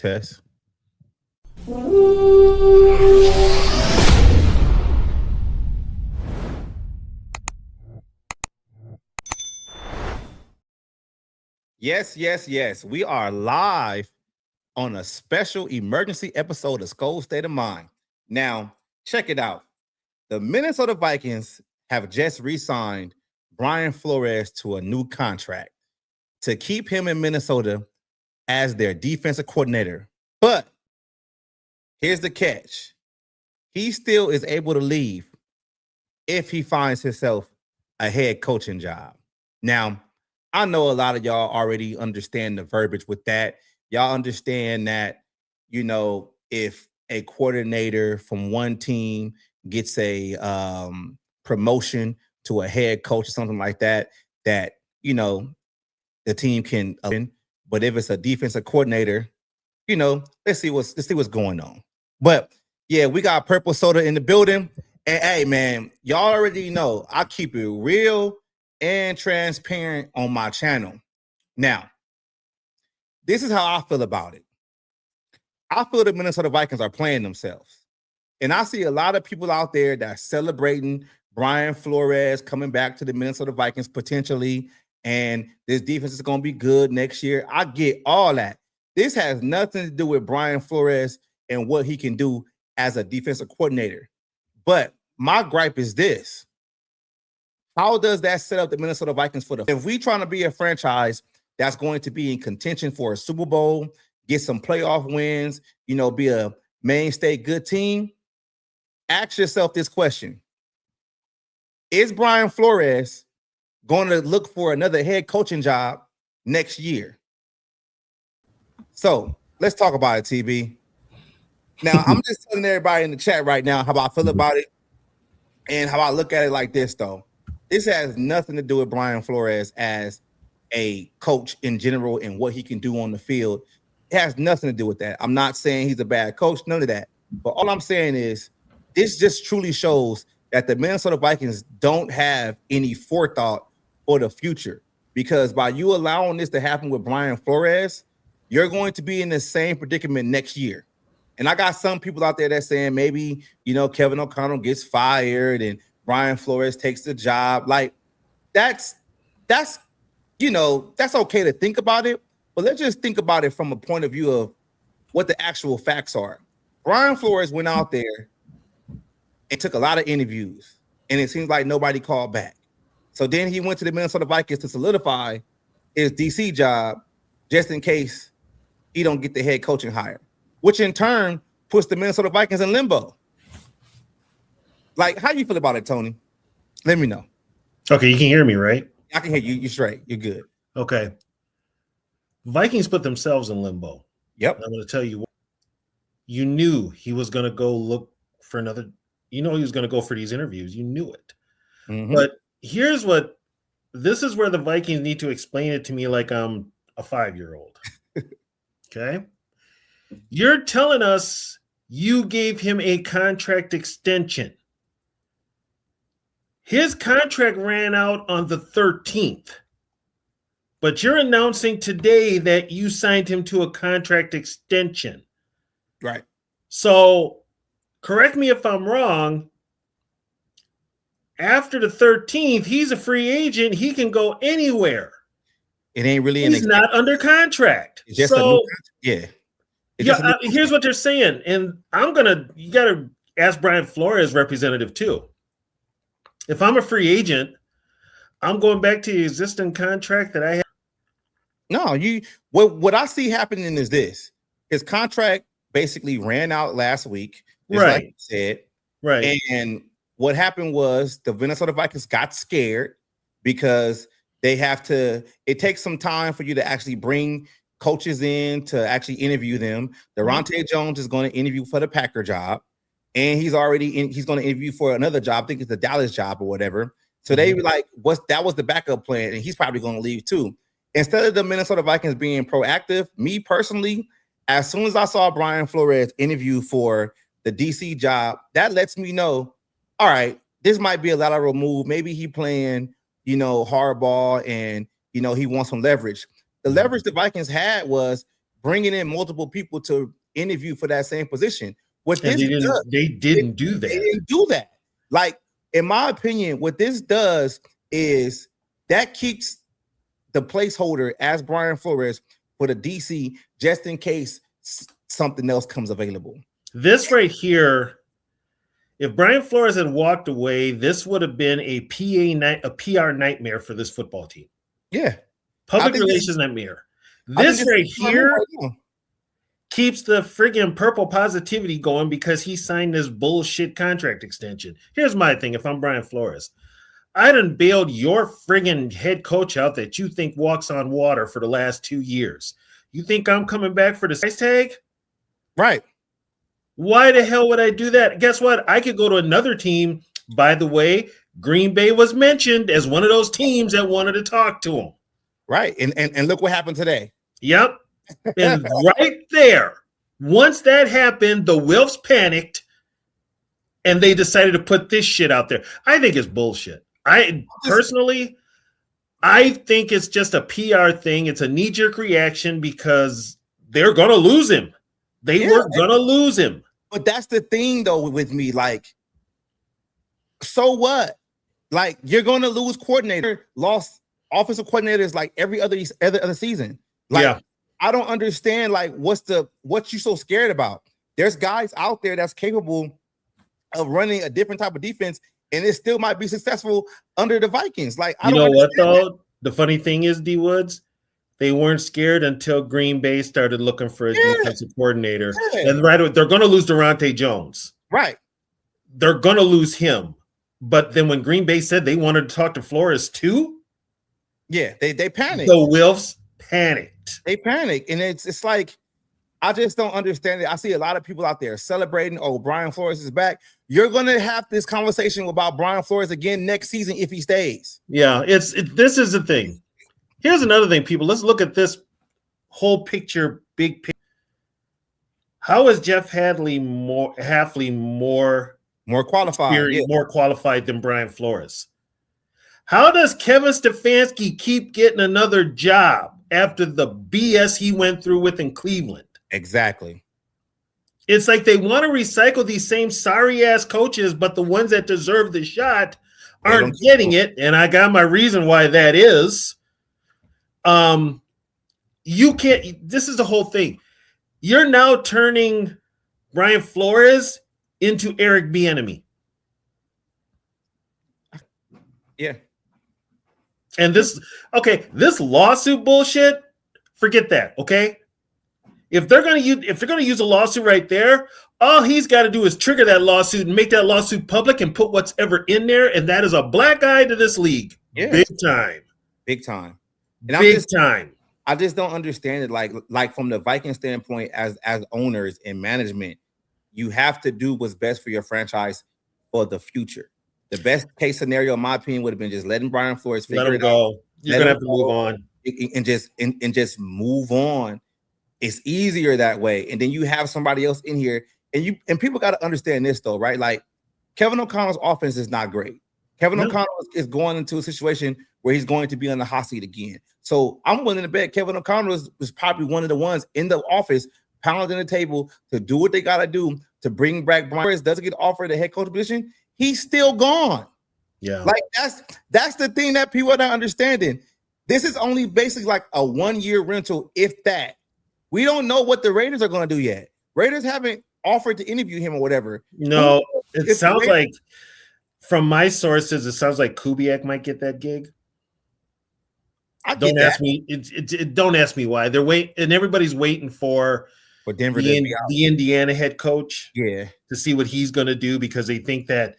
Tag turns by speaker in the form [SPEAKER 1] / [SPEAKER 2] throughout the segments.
[SPEAKER 1] test. Yes, yes, yes. We are live on a special emergency episode of Skull State of Mind. Now, check it out. The Minnesota Vikings have just re-signed Brian Flores to a new contract to keep him in Minnesota as their defensive coordinator. But here's the catch. He still is able to leave if he finds himself a head coaching job. Now, I know a lot of y'all already understand the verbiage with that. Y'all understand that, if a coordinator from one team gets a promotion to a head coach or something like that, the team can win. But if it's a defensive coordinator, let's see what's going on. But yeah, we got Purple Soda in the building. And hey, man, y'all already know I keep it real and transparent on my channel. Now, this is how I feel about it. I feel the Minnesota Vikings are playing themselves. And I see a lot of people out there that are celebrating Brian Flores coming back to the Minnesota Vikings potentially, and this defense is going to be good next year. I get all that. This has nothing to do with Brian Flores and what he can do as a defensive coordinator. But my gripe is this. How does that set up the Minnesota Vikings for if we trying to be a franchise that's going to be in contention for a Super Bowl, get some playoff wins, be a mainstay good team? Ask yourself this question. Is Brian Flores going to look for another head coaching job next year? So let's talk about it, TB. Now, I'm just telling everybody in the chat right now how I feel about it and how I look at it like this, though. This has nothing to do with Brian Flores as a coach in general and what he can do on the field. It has nothing to do with that. I'm not saying he's a bad coach, none of that. But all I'm saying is this just truly shows that the Minnesota Vikings don't have any forethought for the future, because by you allowing this to happen with Brian Flores, you're going to be in the same predicament next year. And I got some people out there that saying maybe, Kevin O'Connell gets fired and Brian Flores takes the job. Like that's okay to think about it, but let's just think about it from a point of view of what the actual facts are. Brian Flores went out there and took a lot of interviews, and it seems like nobody called back. So then he went to the Minnesota Vikings to solidify his DC job just in case he don't get the head coaching hire, which in turn puts the Minnesota Vikings in limbo. Like, how do you feel about it, Tony? Let me know.
[SPEAKER 2] Okay, you can hear me, right?
[SPEAKER 1] I can hear you. You're straight. You're good.
[SPEAKER 2] Okay. Vikings put themselves in limbo.
[SPEAKER 1] Yep.
[SPEAKER 2] I'm going to tell you what. You knew he was going to go look for another. He was going to go for these interviews. You knew it. Mm-hmm. But this is where the Vikings need to explain it to me like I'm a 5-year-old. Okay. You're telling us you gave him a contract extension. His contract ran out on the 13th, but you're announcing today that you signed him to a contract extension.
[SPEAKER 1] Right.
[SPEAKER 2] So correct me if I'm wrong. After the 13th, he's a free agent. He can go anywhere.
[SPEAKER 1] It ain't really.
[SPEAKER 2] He's not under contract.
[SPEAKER 1] It's just a new contract.
[SPEAKER 2] Yeah. Here's what they're saying. And you got to ask Brian Flores representative too. If I'm a free agent, I'm going back to the existing contract that I have.
[SPEAKER 1] No, what I see happening is this. His contract basically ran out last week,
[SPEAKER 2] right?
[SPEAKER 1] Like you said,
[SPEAKER 2] right.
[SPEAKER 1] And what happened was the Minnesota Vikings got scared because it takes some time for you to actually bring coaches in to actually interview them. Daronte Jones is going to interview for the Packer job. And he's going to interview for another job. I think it's the Dallas job or whatever. So they were like, that was the backup plan. And he's probably going to leave too. Instead of the Minnesota Vikings being proactive, me personally, as soon as I saw Brian Flores interview for the DC job, that lets me know, all right, this might be a lateral move. Maybe he playing, hardball and, he wants some leverage. The leverage the Vikings had was bringing in multiple people to interview for that same position. What
[SPEAKER 2] And
[SPEAKER 1] this
[SPEAKER 2] they didn't do that.
[SPEAKER 1] They didn't do that. Like, in my opinion, what this does is that keeps the placeholder as Brian Flores for the DC just in case something else comes available.
[SPEAKER 2] This right here, if Brian Flores had walked away, this would have been a PR nightmare for this football team.
[SPEAKER 1] Yeah.
[SPEAKER 2] Public relations nightmare. This right here keeps the friggin' purple positivity going because he signed this bullshit contract extension. Here's my thing. If I'm Brian Flores, I done bailed your friggin' head coach out that you think walks on water for the last 2 years. You think I'm coming back for the price tag?
[SPEAKER 1] Right.
[SPEAKER 2] Why the hell would I do that? Guess what? I could go to another team. By the way, Green Bay was mentioned as one of those teams that wanted to talk to him.
[SPEAKER 1] Right. And look what happened today.
[SPEAKER 2] Yep. And right there, once that happened, the Wilfs panicked and they decided to put this shit out there. I think it's bullshit. I think it's just a PR thing. It's a knee-jerk reaction because they're going to lose him. They were going to lose him.
[SPEAKER 1] But that's the thing, though, with me. Like, so what? Like, you're going to lose coordinator, lost offensive coordinators like every other season. Like, yeah. I don't understand, like, what you so scared about? There's guys out there that's capable of running a different type of defense, and it still might be successful under the Vikings. Like, I don't know what, though?
[SPEAKER 2] The funny thing is, D Woods, they weren't scared until Green Bay started looking for a defensive coordinator. Yeah. And they're going to lose Durante Jones.
[SPEAKER 1] Right.
[SPEAKER 2] They're going to lose him. But then when Green Bay said they wanted to talk to Flores too,
[SPEAKER 1] yeah, they panicked.
[SPEAKER 2] The Wilfs panicked.
[SPEAKER 1] They panicked. And it's like, I just don't understand it. I see a lot of people out there celebrating, oh, Brian Flores is back. You're going to have this conversation about Brian Flores again next season if he stays.
[SPEAKER 2] Yeah, this is the thing. Here's another thing, people. Let's look at this whole picture, big picture. How is Jeff Hafley more
[SPEAKER 1] qualified,
[SPEAKER 2] more qualified than Brian Flores? How does Kevin Stefanski keep getting another job after the BS he went through with in Cleveland?
[SPEAKER 1] Exactly.
[SPEAKER 2] It's like they want to recycle these same sorry-ass coaches, but the ones that deserve the shot aren't getting it, and I got my reason why that is. You can't. This is the whole thing. You're now turning Brian Flores into Eric Bieniemy.
[SPEAKER 1] Yeah.
[SPEAKER 2] And this lawsuit bullshit, forget that. Okay. If they're gonna use a lawsuit right there, all he's got to do is trigger that lawsuit and make that lawsuit public and put whatever in there, and that is a black eye to this league. Yeah. Big time.
[SPEAKER 1] Big time.
[SPEAKER 2] And big time.
[SPEAKER 1] I just don't understand it. Like from the Viking standpoint, as owners and management, you have to do what's best for your franchise for the future. The best case scenario, in my opinion, would have been just letting Brian Flores figure it out.
[SPEAKER 2] You're gonna have to move on
[SPEAKER 1] and just move on. It's easier that way, and then you have somebody else in here, and people got to understand this though, right? Like Kevin O'Connell's offense is not great. Kevin O'Connell is going into a situation where he's going to be on the hot seat again. So I'm willing to bet Kevin O'Connell was probably one of the ones in the office pounding the table to do what they got to do to bring back Brian Flores. Doesn't get offered a head coach position, he's still gone.
[SPEAKER 2] Yeah,
[SPEAKER 1] like that's the thing that people are not understanding. This is only basically like a 1-year rental, if that. We don't know what the Raiders are going to do yet. Raiders haven't offered to interview him or whatever.
[SPEAKER 2] No, it sounds like, from my sources, it sounds like Kubiak might get that gig. Don't ask me. Don't ask me why. They're waiting, and everybody's waiting for
[SPEAKER 1] Denver
[SPEAKER 2] the Indiana head coach.
[SPEAKER 1] Yeah,
[SPEAKER 2] to see what he's going to do because they think that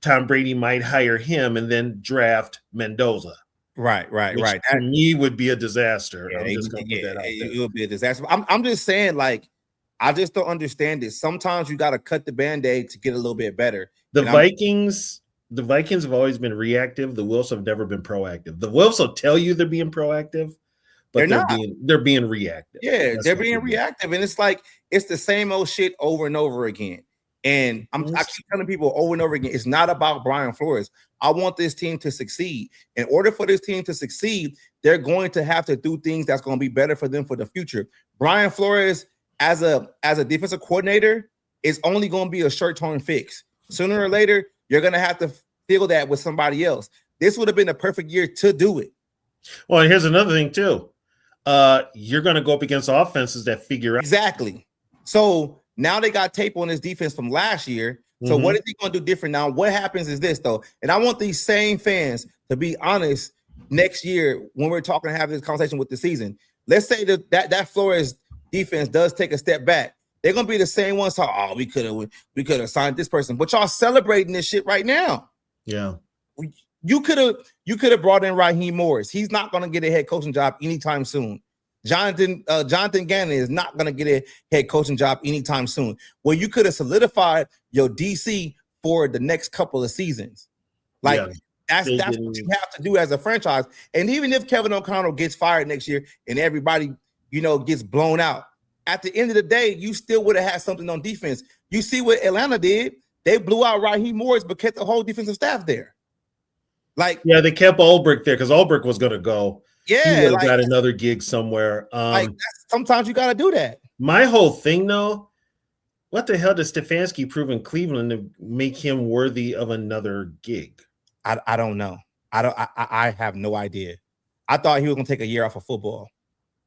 [SPEAKER 2] Tom Brady might hire him and then draft Mendoza.
[SPEAKER 1] Right.
[SPEAKER 2] Which to me would be a disaster. Yeah, I'm just going to put that out there.
[SPEAKER 1] It would be a disaster. I'm just saying, like, I just don't understand it. Sometimes you got to cut the Band-Aid to get a little bit better.
[SPEAKER 2] The Vikings have always been reactive. The Wilfs have never been proactive. The Wilfs will tell you they're being proactive, but they're being reactive.
[SPEAKER 1] Yeah, they're being reactive. And it's like, it's the same old shit over and over again. And I keep telling people over and over again, it's not about Brian Flores. I want this team to succeed. In order for this team to succeed, they're going to have to do things that's going to be better for them for the future. Brian Flores, as a defensive coordinator, is only going to be a short-term fix. Sooner or later, you're going to have to fill that with somebody else. This would have been a perfect year to do it. Well,
[SPEAKER 2] and here's another thing, too. You're going to go up against offenses that figure out.
[SPEAKER 1] Exactly. So now they got tape on his defense from last year. So what is he going to do different now? What happens is this, though, and I want these same fans to be honest next year when we're talking and having this conversation with the season. Let's say that Flores defense does take a step back. They're going to be the same ones. Oh, we could have signed this person, but y'all celebrating this shit right now.
[SPEAKER 2] Yeah.
[SPEAKER 1] You could have brought in Raheem Morris. He's not going to get a head coaching job anytime soon. Jonathan Gannon is not going to get a head coaching job anytime soon. Well, you could have solidified your DC for the next couple of seasons. That's what you have to do as a franchise. And even if Kevin O'Connell gets fired next year and everybody, gets blown out, at the end of the day, you still would have had something on defense. You see what Atlanta did? They blew out Raheem Morris, but kept the whole defensive staff there.
[SPEAKER 2] They kept Ulbrich there because Ulbrich was going to go.
[SPEAKER 1] Yeah,
[SPEAKER 2] he got another gig somewhere.
[SPEAKER 1] Sometimes you got to do that.
[SPEAKER 2] My whole thing, though, what the hell does Stefanski prove in Cleveland to make him worthy of another gig?
[SPEAKER 1] I don't know. I have no idea. I thought he was going to take a year off of football.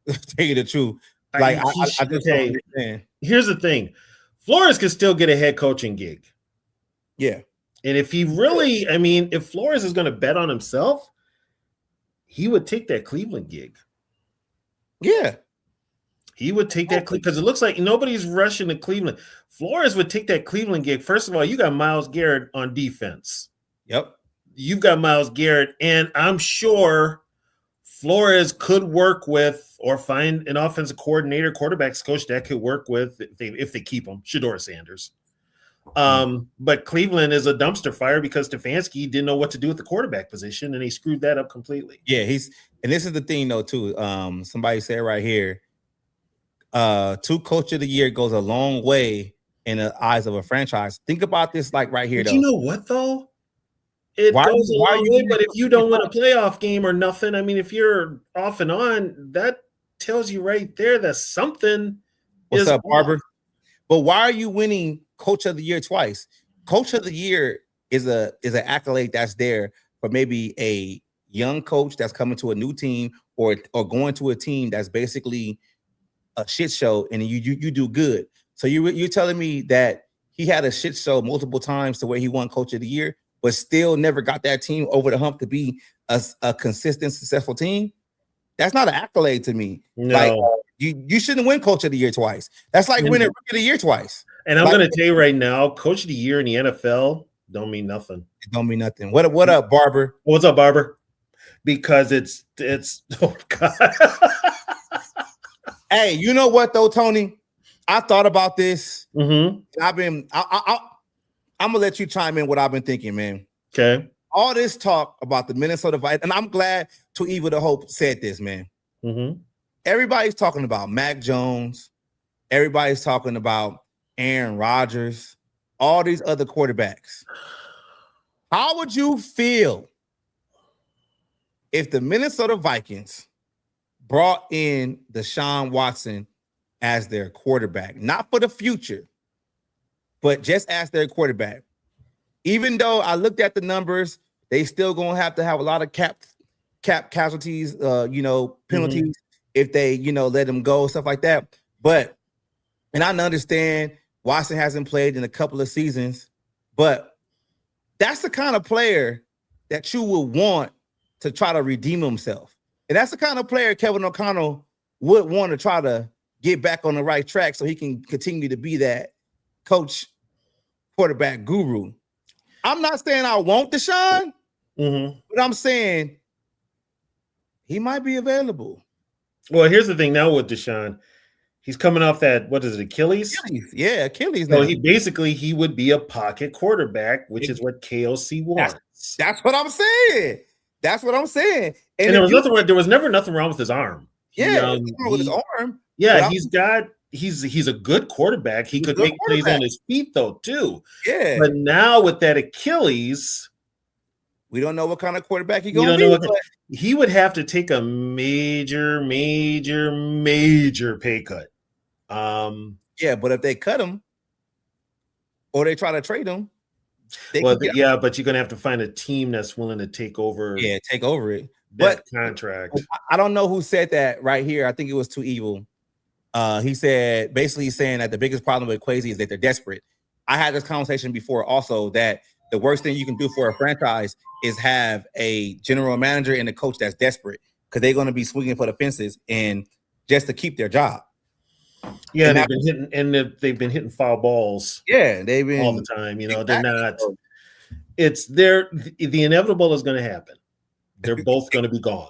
[SPEAKER 1] Tell you the truth. I just don't understand.
[SPEAKER 2] Here's the thing. Flores could still get a head coaching gig.
[SPEAKER 1] Yeah.
[SPEAKER 2] And if he really, if Flores is going to bet on himself, he would take that Cleveland gig.
[SPEAKER 1] Yeah.
[SPEAKER 2] He would take that because it looks like nobody's rushing to Cleveland. Flores would take that Cleveland gig. First of all, you got Myles Garrett on defense.
[SPEAKER 1] Yep.
[SPEAKER 2] You've got Myles Garrett, and I'm sure Flores could work with or find an offensive coordinator, quarterbacks coach that could work with if they keep him, Shedeur Sanders. But Cleveland is a dumpster fire because Stefanski didn't know what to do with the quarterback position, and he screwed that up completely.
[SPEAKER 1] Yeah, and this is the thing though too. Somebody said right here, to coach of the year goes a long way in the eyes of a franchise. Think about this, right here.
[SPEAKER 2] But you know what though? It goes a long way, but if you don't win a playoff game or nothing, if you're off and on, that tells you right there that something.
[SPEAKER 1] What's up, Barber? But why are you winning Coach of the Year twice? Coach of the Year is an accolade that's there for maybe a young coach that's coming to a new team or going to a team that's basically a shit show, and you do good. So you're telling me that he had a shit show multiple times to where he won Coach of the Year, but still never got that team over the hump to be a consistent, successful team? That's not an accolade to me.
[SPEAKER 2] No.
[SPEAKER 1] You shouldn't win Coach of the Year twice. That's like winning Rookie of the Year twice.
[SPEAKER 2] And I'm going to tell you right now, Coach of the Year in the NFL don't mean nothing.
[SPEAKER 1] It don't mean nothing. What up, Barber?
[SPEAKER 2] What's up, Barber? Because it's oh God.
[SPEAKER 1] Hey, you know what though, Tony? I thought about this.
[SPEAKER 2] Mm-hmm.
[SPEAKER 1] I'm gonna let you chime in what I've been thinking, man.
[SPEAKER 2] Okay.
[SPEAKER 1] All this talk about the Minnesota Vikings, and I'm glad To Evil the Hope said this, man.
[SPEAKER 2] Mm-hmm.
[SPEAKER 1] Everybody's talking about Mac Jones. Everybody's talking about Aaron Rodgers, all these other quarterbacks. How would you feel if the Minnesota Vikings brought in Deshaun Watson as their quarterback? Not for the future, but just as their quarterback. Even though I looked at the numbers, they still going to have a lot of cap casualties, penalties if they, let them go, stuff like that. But, and I understand Watson hasn't played in a couple of seasons, but that's the kind of player that you would want to try to redeem himself. And that's the kind of player Kevin O'Connell would want to try to get back on the right track so he can continue to be that coach, quarterback guru. I'm not saying I want Deshaun, but I'm saying he might be available.
[SPEAKER 2] Well, here's the thing now with Deshaun. He's coming off that, what is it, Achilles?
[SPEAKER 1] Yeah, Achilles.
[SPEAKER 2] So he would be a pocket quarterback, which is what KOC wants.
[SPEAKER 1] That's what I'm saying. That's what I'm saying.
[SPEAKER 2] And there was never nothing wrong with his arm.
[SPEAKER 1] Yeah, with his arm.
[SPEAKER 2] Yeah, he's got he's a good quarterback. He could make plays on his feet though too.
[SPEAKER 1] Yeah.
[SPEAKER 2] But now with that Achilles,
[SPEAKER 1] we don't know what kind of quarterback he's going to be.
[SPEAKER 2] He would have to take a major pay cut.
[SPEAKER 1] Yeah, but if they cut him or they try to trade him,
[SPEAKER 2] but you're going to have to find a team that's willing to take over.
[SPEAKER 1] Yeah, take over it.
[SPEAKER 2] But contract.
[SPEAKER 1] I don't know who said that right here. I think it was Too Evil. He said, basically saying that the biggest problem with Kwesi is that they're desperate. I had this conversation before also that the worst thing you can do for a franchise is have a general manager and a coach that's desperate because they're going to be swinging for the fences and just to keep their job.
[SPEAKER 2] Yeah, they've been hitting foul balls.
[SPEAKER 1] Yeah, they've been
[SPEAKER 2] all the time. You know, they're not. It's the inevitable is going to happen. They're both going to be gone.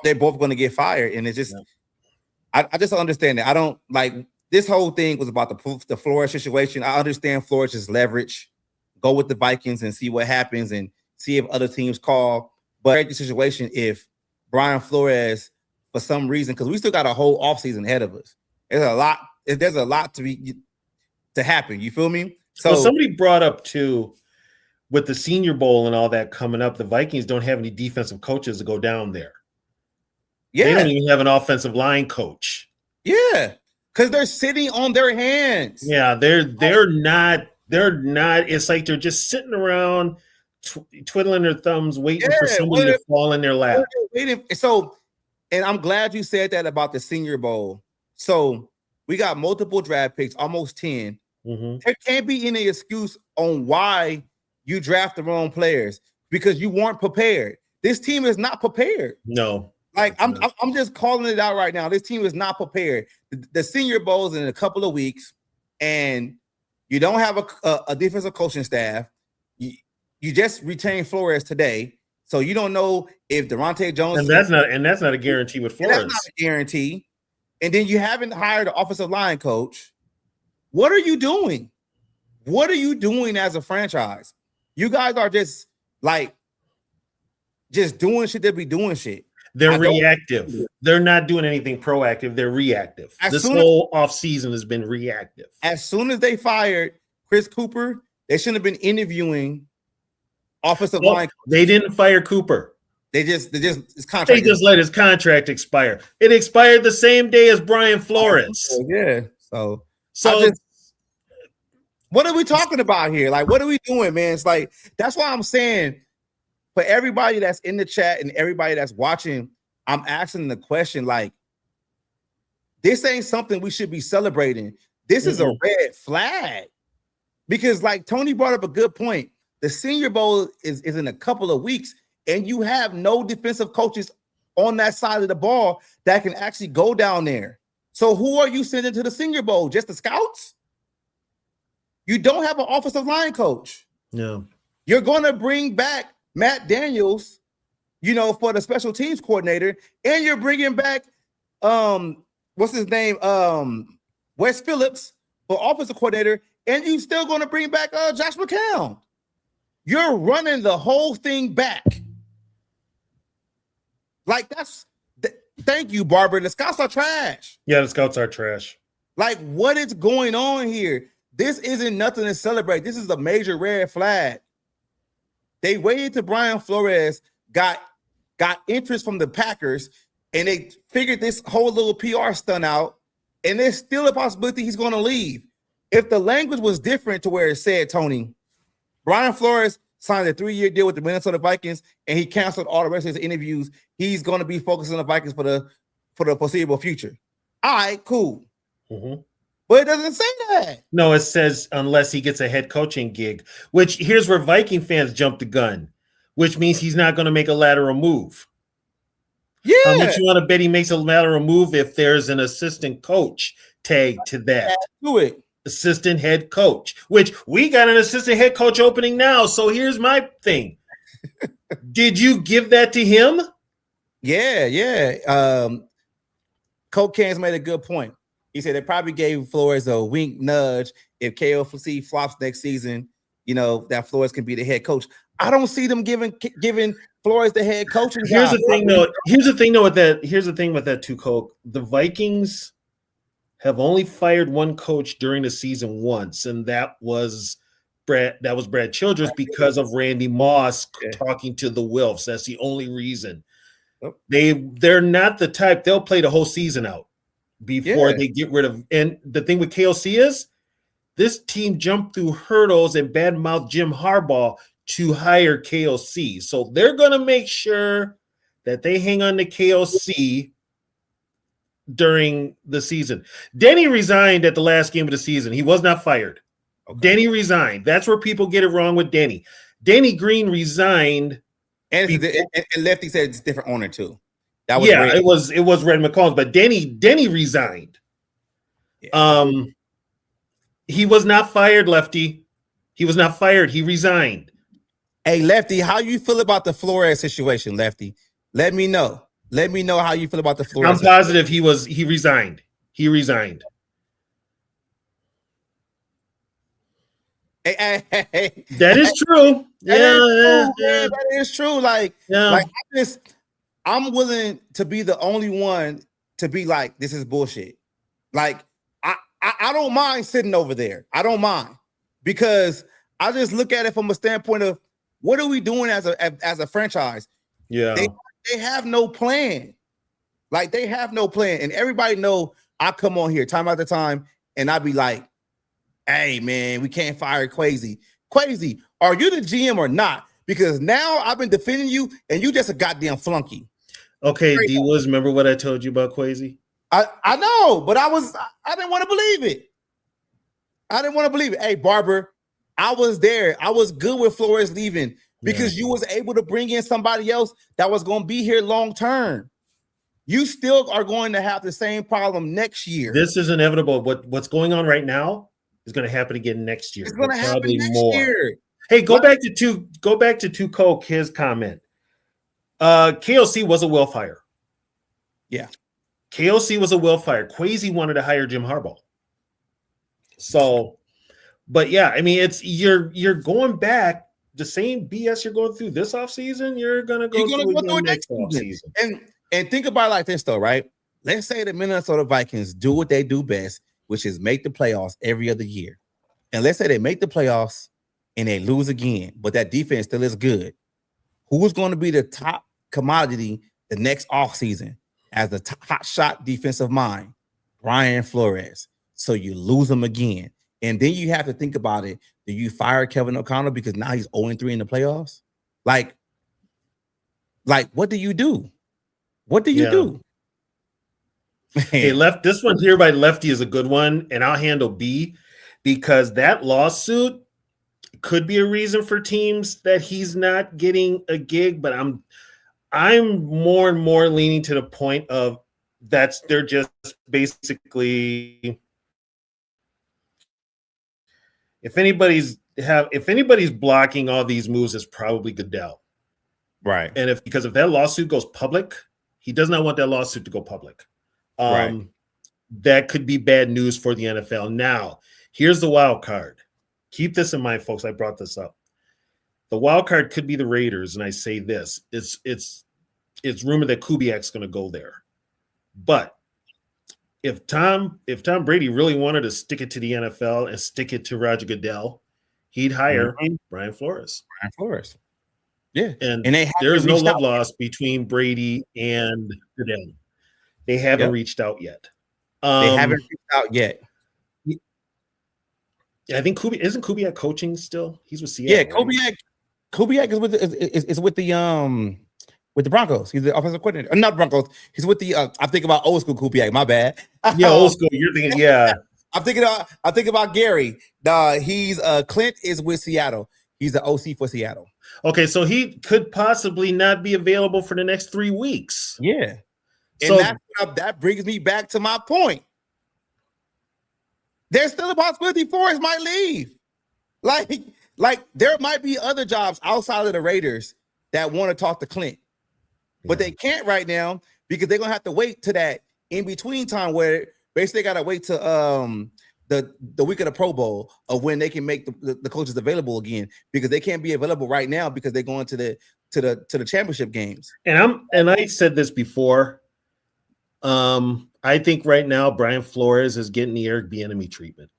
[SPEAKER 1] They're both going to get fired, and it's just. Yeah. I just don't understand that. I don't like this whole thing was about the Flores situation. I understand Flores is leverage. Go with the Vikings and see what happens and see if other teams call. But the situation if Brian Flores, for some reason, because we still got a whole offseason ahead of us. There's a lot to happen. You feel me?
[SPEAKER 2] So somebody brought up too, with the Senior Bowl and all that coming up, the Vikings don't have any defensive coaches to go down there. Yeah. They don't even have an offensive line coach.
[SPEAKER 1] Yeah, because they're sitting on their hands.
[SPEAKER 2] Yeah, they're not. It's like they're just sitting around, twiddling their thumbs, waiting for somebody to fall in their lap.
[SPEAKER 1] So, and I'm glad you said that about the Senior Bowl. So we got multiple draft picks, almost 10. Mm-hmm. There can't be any excuse on why you draft the wrong players because you weren't prepared. This team is not prepared.
[SPEAKER 2] No.
[SPEAKER 1] Like I'm just calling it out right now. This team is not prepared. The Senior Bowl is in a couple of weeks, and you don't have a defensive coaching staff. You just retained Flores today, so you don't know if Deontay Jones.
[SPEAKER 2] And that's not a guarantee with Flores.
[SPEAKER 1] That's not a guarantee. And then you haven't hired an offensive line coach. What are you doing? What are you doing as a franchise? You guys are just doing shit. They be doing shit.
[SPEAKER 2] They're reactive. They're not doing anything proactive. They're reactive. This whole offseason has been reactive.
[SPEAKER 1] As soon as they fired Chris Cooper, they shouldn't have been interviewing offensive line.
[SPEAKER 2] They didn't fire Cooper.
[SPEAKER 1] They just his contract.
[SPEAKER 2] They just let his contract expire. It expired the same day as Brian Flores.
[SPEAKER 1] Yeah. So what are we talking about here? Like, what are we doing, man? It's like that's why I'm saying. For everybody that's in the chat and everybody that's watching, I'm asking the question, like, this ain't something we should be celebrating. This is a red flag. Because, like, Tony brought up a good point. The Senior Bowl is in a couple of weeks, and you have no defensive coaches on that side of the ball that can actually go down there. So who are you sending to the Senior Bowl? Just the scouts? You don't have an offensive line coach.
[SPEAKER 2] No.
[SPEAKER 1] You're going to bring back Matt Daniels, for the special teams coordinator, and you're bringing back what's his name, Wes Phillips for offensive coordinator, and you still going to bring back Josh McCown. You're running the whole thing back. Like thank you, Barbara. The scouts are trash.
[SPEAKER 2] Yeah, the scouts are trash.
[SPEAKER 1] Like, what is going on here? This isn't nothing to celebrate. This is a major red flag. They waited till Brian Flores got interest from the Packers, and they figured this whole little PR stunt out, and there's still a possibility he's going to leave. If the language was different to where it said, Tony, Brian Flores signed a 3-year deal with the Minnesota Vikings, and he canceled all the rest of his interviews, he's going to be focused on the Vikings for the foreseeable future. All right, cool. Mm-hmm. But it doesn't say that.
[SPEAKER 2] No, it says unless he gets a head coaching gig, which here's where Viking fans jump the gun, which means he's not going to make a lateral move.
[SPEAKER 1] Yeah.
[SPEAKER 2] How much you want to bet he makes a lateral move if there's an assistant coach tagged to that?
[SPEAKER 1] Do it.
[SPEAKER 2] Assistant head coach, which we got an assistant head coach opening now. So here's my thing. Did you give that to him?
[SPEAKER 1] Yeah. Coach Cairns made a good point. He said they probably gave Flores a wink nudge. If KOC flops next season, that Flores can be the head coach. I don't see them giving Flores the head coaching
[SPEAKER 2] Here's
[SPEAKER 1] job.
[SPEAKER 2] the thing, though. Here's the thing with that too, Coke. The Vikings have only fired one coach during the season once, and that was Brad Childress because of Randy Moss talking to the Wilfs. That's the only reason. They're not the type, they'll play the whole season out before they get rid of. And the thing with KOC is this team jumped through hurdles and badmouthed Jim Harbaugh to hire KOC. So they're going to make sure that they hang on to KOC during the season. Denny resigned at the last game of the season. He was not fired. Okay. Denny resigned. That's where people get it wrong with Denny. Denny Green resigned.
[SPEAKER 1] And Lefty said it's a different owner too.
[SPEAKER 2] That was it was Red McCollum, but Denny resigned. Yeah. He was not fired, Lefty. He was not fired. He resigned.
[SPEAKER 1] Hey, Lefty, how you feel about the Flores situation, Lefty? Let me know. Let me know how you feel about the Flores.
[SPEAKER 2] I'm positive he resigned. He resigned.
[SPEAKER 1] Hey.
[SPEAKER 2] That is true.
[SPEAKER 1] That is true. Like I'm willing to be the only one to be like, this is bullshit. Like, I don't mind sitting over there. I don't mind, because I just look at it from a standpoint of what are we doing as a franchise?
[SPEAKER 2] Yeah,
[SPEAKER 1] they have no plan. Like, they have no plan, and everybody know I come on here time after time, and I be like, "Hey, man, we can't fire Quasi. Quasi, are you the GM or not? Because now I've been defending you, and you just a goddamn flunky."
[SPEAKER 2] Okay, D Woods, remember what I told you about Quasi?
[SPEAKER 1] I know, but I didn't want to believe it. I didn't want to believe it. Hey, Barber, I was there. I was good with Flores leaving because you was able to bring in somebody else that was going to be here long term. You still are going to have the same problem next year.
[SPEAKER 2] This is inevitable. What's going on right now is going to happen again next year.
[SPEAKER 1] It's going to happen next year.
[SPEAKER 2] Hey, go back to Two Coke, his comment. KOC was a will fire.
[SPEAKER 1] Yeah.
[SPEAKER 2] KOC was a will fire. Quasi wanted to hire Jim Harbaugh. So, but yeah, I mean, it's you're going back the same BS you're going through this offseason, you're gonna go through next offseason.
[SPEAKER 1] And think about it like this though, right? Let's say the Minnesota Vikings do what they do best, which is make the playoffs every other year. And let's say they make the playoffs and they lose again, but that defense still is good. Who's going to be the top commodity the next offseason as the hot shot defensive mind? Brian Flores. So you lose him again. And then you have to think about it. Do you fire Kevin O'Connell because now he's 0-3 in the playoffs? Like what do you do? What do you do?
[SPEAKER 2] Hey, this one here by Lefty is a good one, and I'll handle B, because that lawsuit could be a reason for teams that he's not getting a gig, but I'm more and more leaning to the point of they're just basically, if anybody's blocking all these moves, it's probably Goodell.
[SPEAKER 1] Right.
[SPEAKER 2] And because if that lawsuit goes public, he does not want that lawsuit to go public.
[SPEAKER 1] Right.
[SPEAKER 2] That could be bad news for the NFL. Now, here's the wild card. Keep this in mind, folks. I brought this up. The wild card could be the Raiders, and I say this: it's rumored that Kubiak's going to go there. But if Tom Brady really wanted to stick it to the NFL and stick it to Roger Goodell, he'd hire Brian Flores.
[SPEAKER 1] Brian Flores. Yeah.
[SPEAKER 2] And there is no love lost between Brady and Goodell. They haven't reached out yet.
[SPEAKER 1] They haven't reached out yet.
[SPEAKER 2] I think Kubiak coaching still? He's with Seattle.
[SPEAKER 1] Yeah, Kubiak is with the Broncos. He's the offensive coordinator. Not Broncos. He's with the I'm thinking about old school Kubiak. My bad.
[SPEAKER 2] Yeah, old school. You're thinking, yeah.
[SPEAKER 1] I'm thinking about Gary. He's Clint is with Seattle. He's the OC for Seattle.
[SPEAKER 2] Okay, so he could possibly not be available for the next 3 weeks.
[SPEAKER 1] Yeah. And that brings me back to my point. There's still a possibility Flores might leave. Like there might be other jobs outside of the Raiders that want to talk to Clint. But they can't right now because they're going to have to wait to that in-between time where basically they got to wait to the week of the Pro Bowl of when they can make the coaches available again, because they can't be available right now because they're going to the championship games.
[SPEAKER 2] And I said this before. I think right now Brian Flores is getting the Eric Bieniemy treatment.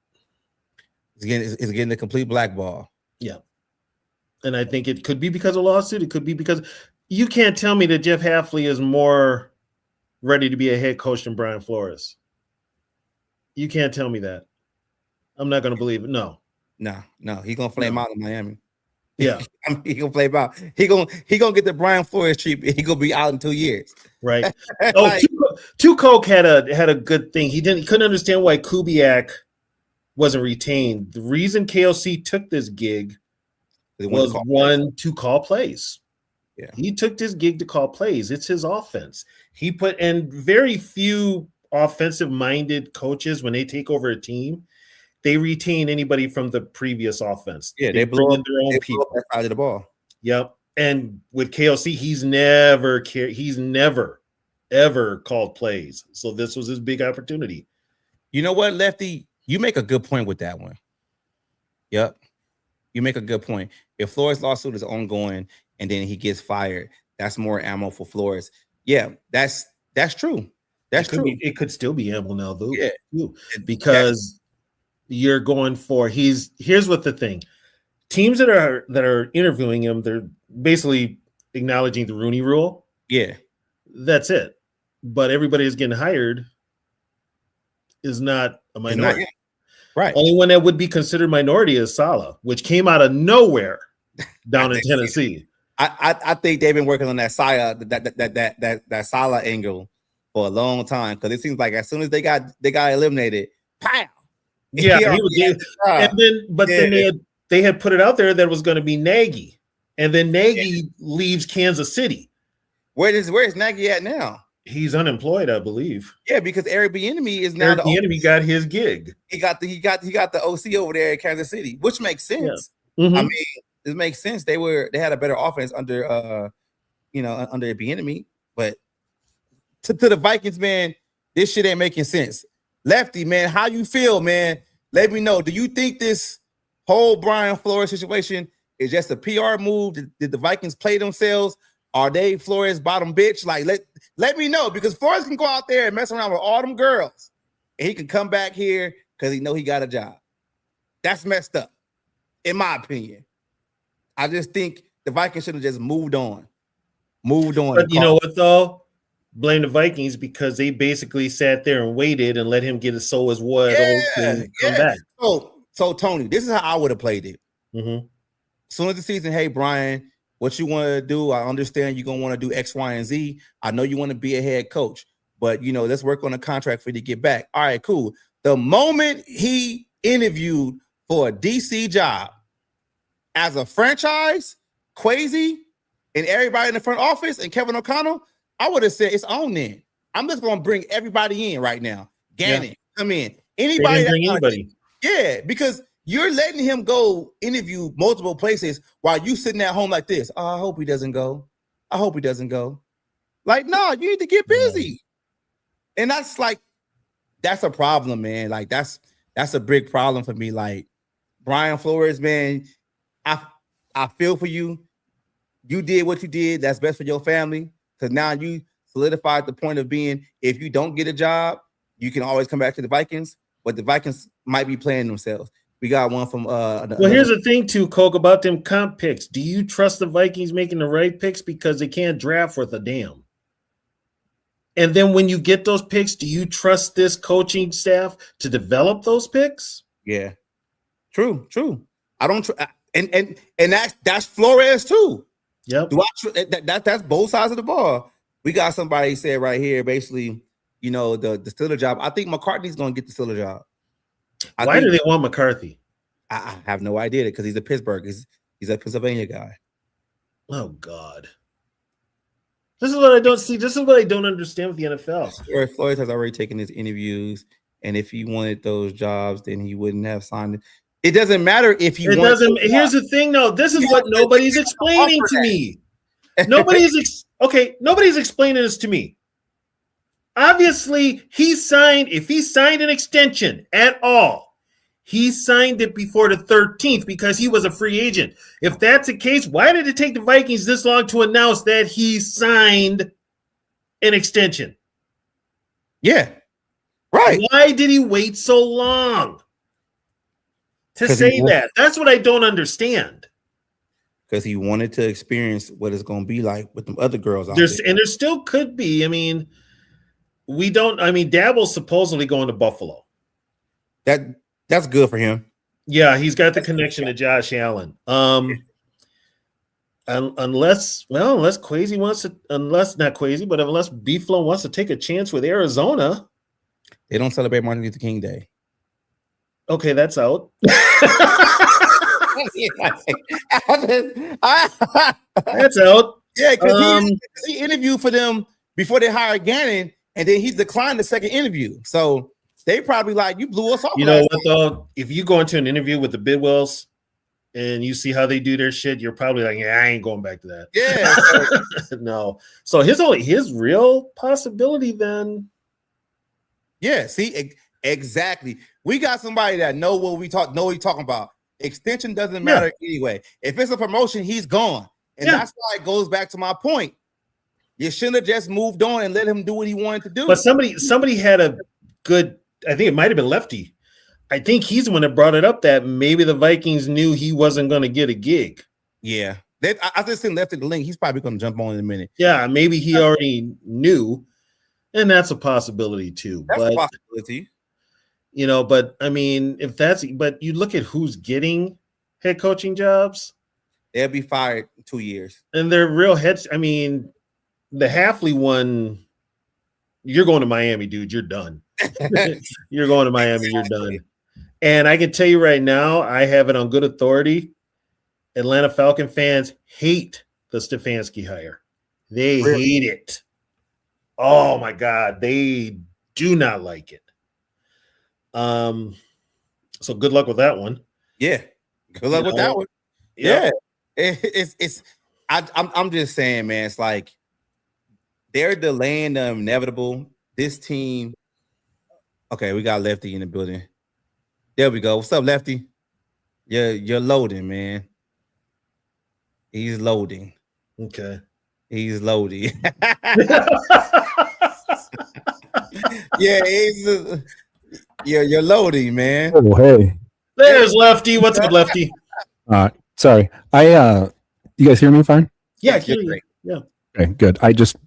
[SPEAKER 1] He's getting the complete blackball.
[SPEAKER 2] Yeah. And I think it could be because of lawsuit. It could be because you can't tell me that Jeff Hafley is more ready to be a head coach than Brian Flores. You can't tell me that. I'm not going to believe it. No.
[SPEAKER 1] He's gonna flame out in Miami.
[SPEAKER 2] Yeah,
[SPEAKER 1] I mean, he gonna flame out. He gonna get the Brian Flores treatment. He gonna be out in 2 years.
[SPEAKER 2] Right. Oh, Tukok had a good thing. He couldn't understand why Kubiak wasn't retained. The reason KOC took this gig was to call plays.
[SPEAKER 1] Yeah,
[SPEAKER 2] he took this gig to call plays. It's his offense. He put in very few offensive-minded coaches when they take over a team. They retain anybody from the previous offense.
[SPEAKER 1] Yeah, they bring in
[SPEAKER 2] their own people
[SPEAKER 1] that side of the ball.
[SPEAKER 2] Yep. And with KOC, he's never ever called plays. So this was his big opportunity.
[SPEAKER 1] You know what, Lefty? You make a good point with that one. Yep. You make a good point. If Flores' lawsuit is ongoing and then he gets fired, that's more ammo for Flores. Yeah, that's true. That's true.
[SPEAKER 2] It could still be ammo now, though.
[SPEAKER 1] Yeah.
[SPEAKER 2] Because you're going for here's what the thing. Teams that are interviewing him, they're basically acknowledging the Rooney Rule.
[SPEAKER 1] Yeah.
[SPEAKER 2] That's it. But everybody who's getting hired is not a minority.
[SPEAKER 1] Right.
[SPEAKER 2] Only one that would be considered minority is Saleh, which came out of nowhere down in Tennessee.
[SPEAKER 1] I think they've been working on that that Saleh angle for a long time, because it seems like as soon as they got eliminated, pow.
[SPEAKER 2] Yeah, then they had put it out there that it was going to be Nagy, and then Nagy leaves Kansas City.
[SPEAKER 1] Where's Nagy at now?
[SPEAKER 2] He's unemployed, I believe.
[SPEAKER 1] Yeah, because Eric Bieniemy is now
[SPEAKER 2] Eric Bieniemy got his gig.
[SPEAKER 1] He got the OC over there in Kansas City, which makes sense.
[SPEAKER 2] Yeah. Mm-hmm.
[SPEAKER 1] I mean, it makes sense. They had a better offense under under Bieniemy, but to the Vikings, man, this shit ain't making sense. Lefty, man, how you feel, man? Let me know. Do you think this whole Brian Flores situation is just a PR move? Did the Vikings play themselves? Are they Flores' bottom bitch? Like, let me know, because Flores can go out there and mess around with all them girls, and he can come back here because he know he got a job. That's messed up, in my opinion. I just think the Vikings should have just moved on.
[SPEAKER 2] But you know what, though? Blame the Vikings, because they basically sat there and waited and let him get his soul as what and come back.
[SPEAKER 1] So Tony, this is how I would have played it.
[SPEAKER 2] Mm-hmm.
[SPEAKER 1] As soon as the season, hey Brian, what you want to do? I understand you're gonna want to do X, Y, and Z. I know you want to be a head coach, but let's work on a contract for you to get back. All right, cool. The moment he interviewed for a DC job as a franchise, Quasi and everybody in the front office and Kevin O'Connell, I would have said it's on then. I'm just gonna bring everybody in right now. Gannon, come in. Anybody. Yeah, because you're letting him go interview multiple places while you sitting at home like this. Oh, I hope he doesn't go. Like, no, you need to get busy. And that's a problem, man. Like, that's a big problem for me. Like, Brian Flores, man, I feel for you. You did what you did. That's best for your family. Because now you solidified the point of being, if you don't get a job, you can always come back to the Vikings. But the Vikings might be playing themselves. We got one from
[SPEAKER 2] here's the thing too, Coke, about them comp picks. Do you trust the Vikings making the right picks, because they can't draft worth a damn? And then when you get those picks, do you trust this coaching staff to develop those picks?
[SPEAKER 1] Yeah. True. I don't and that's Flores too.
[SPEAKER 2] Yep.
[SPEAKER 1] That's both sides of the ball. We got somebody said right here, basically, the Steeler job. I think McCarthy's going to get the Steeler job.
[SPEAKER 2] Why do they want McCarthy?
[SPEAKER 1] I have no idea, because he's a Pittsburgh. He's a Pennsylvania guy.
[SPEAKER 2] Oh God. This is what I don't see. This is what I don't understand with the NFL.
[SPEAKER 1] Flores has already taken his interviews, and if he wanted those jobs, then he wouldn't have signed it. It doesn't matter if he
[SPEAKER 2] doesn't. Here's the thing, though. This is what nobody's explaining to me. Nobody's explaining this to me. Obviously, if he signed an extension at all, he signed it before the 13th because he was a free agent. If that's the case, why did it take the Vikings this long to announce that he signed an extension?
[SPEAKER 1] Yeah. Right.
[SPEAKER 2] Why did he wait so long to say that? That's what I don't understand.
[SPEAKER 1] Because he wanted to experience what it's going to be like with them other girls out there.
[SPEAKER 2] And there still could be. I mean, Dabble's supposedly going to Buffalo.
[SPEAKER 1] That's good for him.
[SPEAKER 2] Yeah, he's got the connection to Josh Allen. Unless Quasi wants to, unless Beeflo wants to take a chance with Arizona.
[SPEAKER 1] They don't celebrate Martin Luther King Day.
[SPEAKER 2] Okay, that's out. That's out.
[SPEAKER 1] Yeah, because he interviewed for them before they hired Gannon, and then he declined the second interview. So they probably like, you blew us off.
[SPEAKER 2] You know what though? If you go into an interview with the Bidwells and you see how they do their shit, you're probably like, yeah, I ain't going back to that.
[SPEAKER 1] Yeah.
[SPEAKER 2] No. So his real possibility then.
[SPEAKER 1] Yeah, see, exactly. We got somebody that know what he's talking about. Extension doesn't matter anyway. If it's a promotion, he's gone. And that's why it goes back to my point. You shouldn't have just moved on and let him do what he wanted to do.
[SPEAKER 2] But somebody had a good, I think it might have been Lefty. I think he's the one that brought it up that maybe the Vikings knew he wasn't going to get a gig.
[SPEAKER 1] Yeah. I just think Lefty the link. He's probably going to jump on in a minute.
[SPEAKER 2] Yeah, maybe he already knew. And that's a possibility too.
[SPEAKER 1] That's a possibility.
[SPEAKER 2] You know, but I mean, but you look at who's getting head coaching jobs.
[SPEAKER 1] They'll be fired in 2 years.
[SPEAKER 2] And they're real heads. I mean, the Hafley one, you're going to Miami, dude. You're done. You're going to Miami. Exactly. You're done. And I can tell you right now, I have it on good authority. Atlanta Falcon fans hate the Stefanski hire. They hate it. Oh my God, they do not like it. So good luck with that one.
[SPEAKER 1] Yeah, good luck with that one. Yeah, I'm just saying, man. It's like they're delaying the inevitable. This team. Okay, we got Lefty in the building. There we go. What's up, Lefty? You're loading, man. He's loading.
[SPEAKER 2] Okay.
[SPEAKER 1] He's loading. Yeah, you're loading, man.
[SPEAKER 3] Oh, hey.
[SPEAKER 2] There's Lefty. What's up, Lefty?
[SPEAKER 3] Sorry. You guys hear me fine?
[SPEAKER 2] Yeah, great. Yeah.
[SPEAKER 3] Okay, good. I just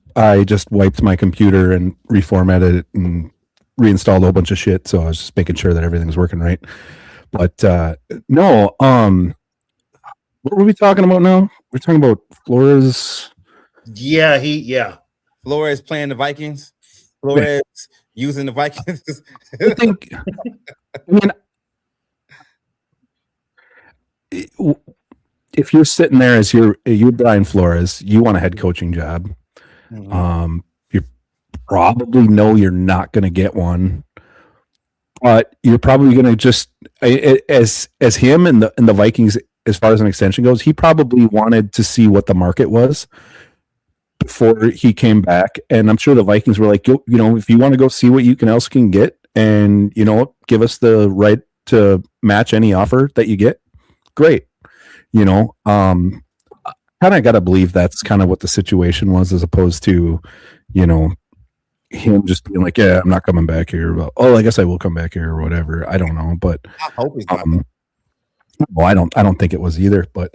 [SPEAKER 3] wiped my computer and reformatted it and reinstalled a whole bunch of shit, so I was just making sure that everything's working right. But no, what were we talking about now? We're talking about Flores.
[SPEAKER 2] Yeah.
[SPEAKER 1] Flores playing the Vikings. Flores using the Vikings.
[SPEAKER 3] I think. If you're sitting there as you're Brian Flores, you want a head coaching job. Mm-hmm. You probably know you're not going to get one, but you're probably going to just as him and the Vikings, as far as an extension goes, he probably wanted to see what the market was before he came back, and I'm sure the Vikings were like, you know, if you want to go see what you else can get, and you know, give us the right to match any offer that you get, great. You know, kind of got to believe that's kind of what the situation was, as opposed to, you know, him just being like, yeah, I'm not coming back here. Well, oh, I guess I will come back here or whatever. I don't know, but
[SPEAKER 1] I hope he's not.
[SPEAKER 3] Well, I don't think it was either. But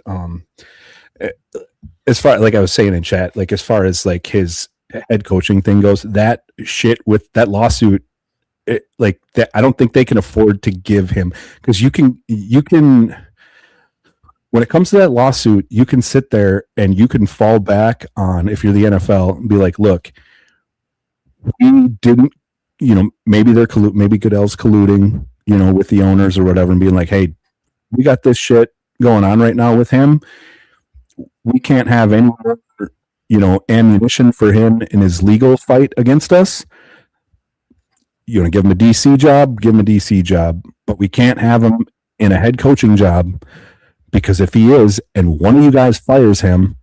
[SPEAKER 3] as far, like I was saying in chat, like as far as like his head coaching thing goes, that shit with that lawsuit, like that, I don't think they can afford to give him, because you can. When it comes to that lawsuit, you can sit there and you can fall back on, if you're the NFL, and be like, look, we didn't, you know, maybe maybe Goodell's colluding, you know, with the owners or whatever, and being like, hey, we got this shit going on right now with him. We can't have any, you know, ammunition for him in his legal fight against us. You want to give him a DC job, give him a DC job, but we can't have him in a head coaching job. Because if he is, and one of you guys fires him,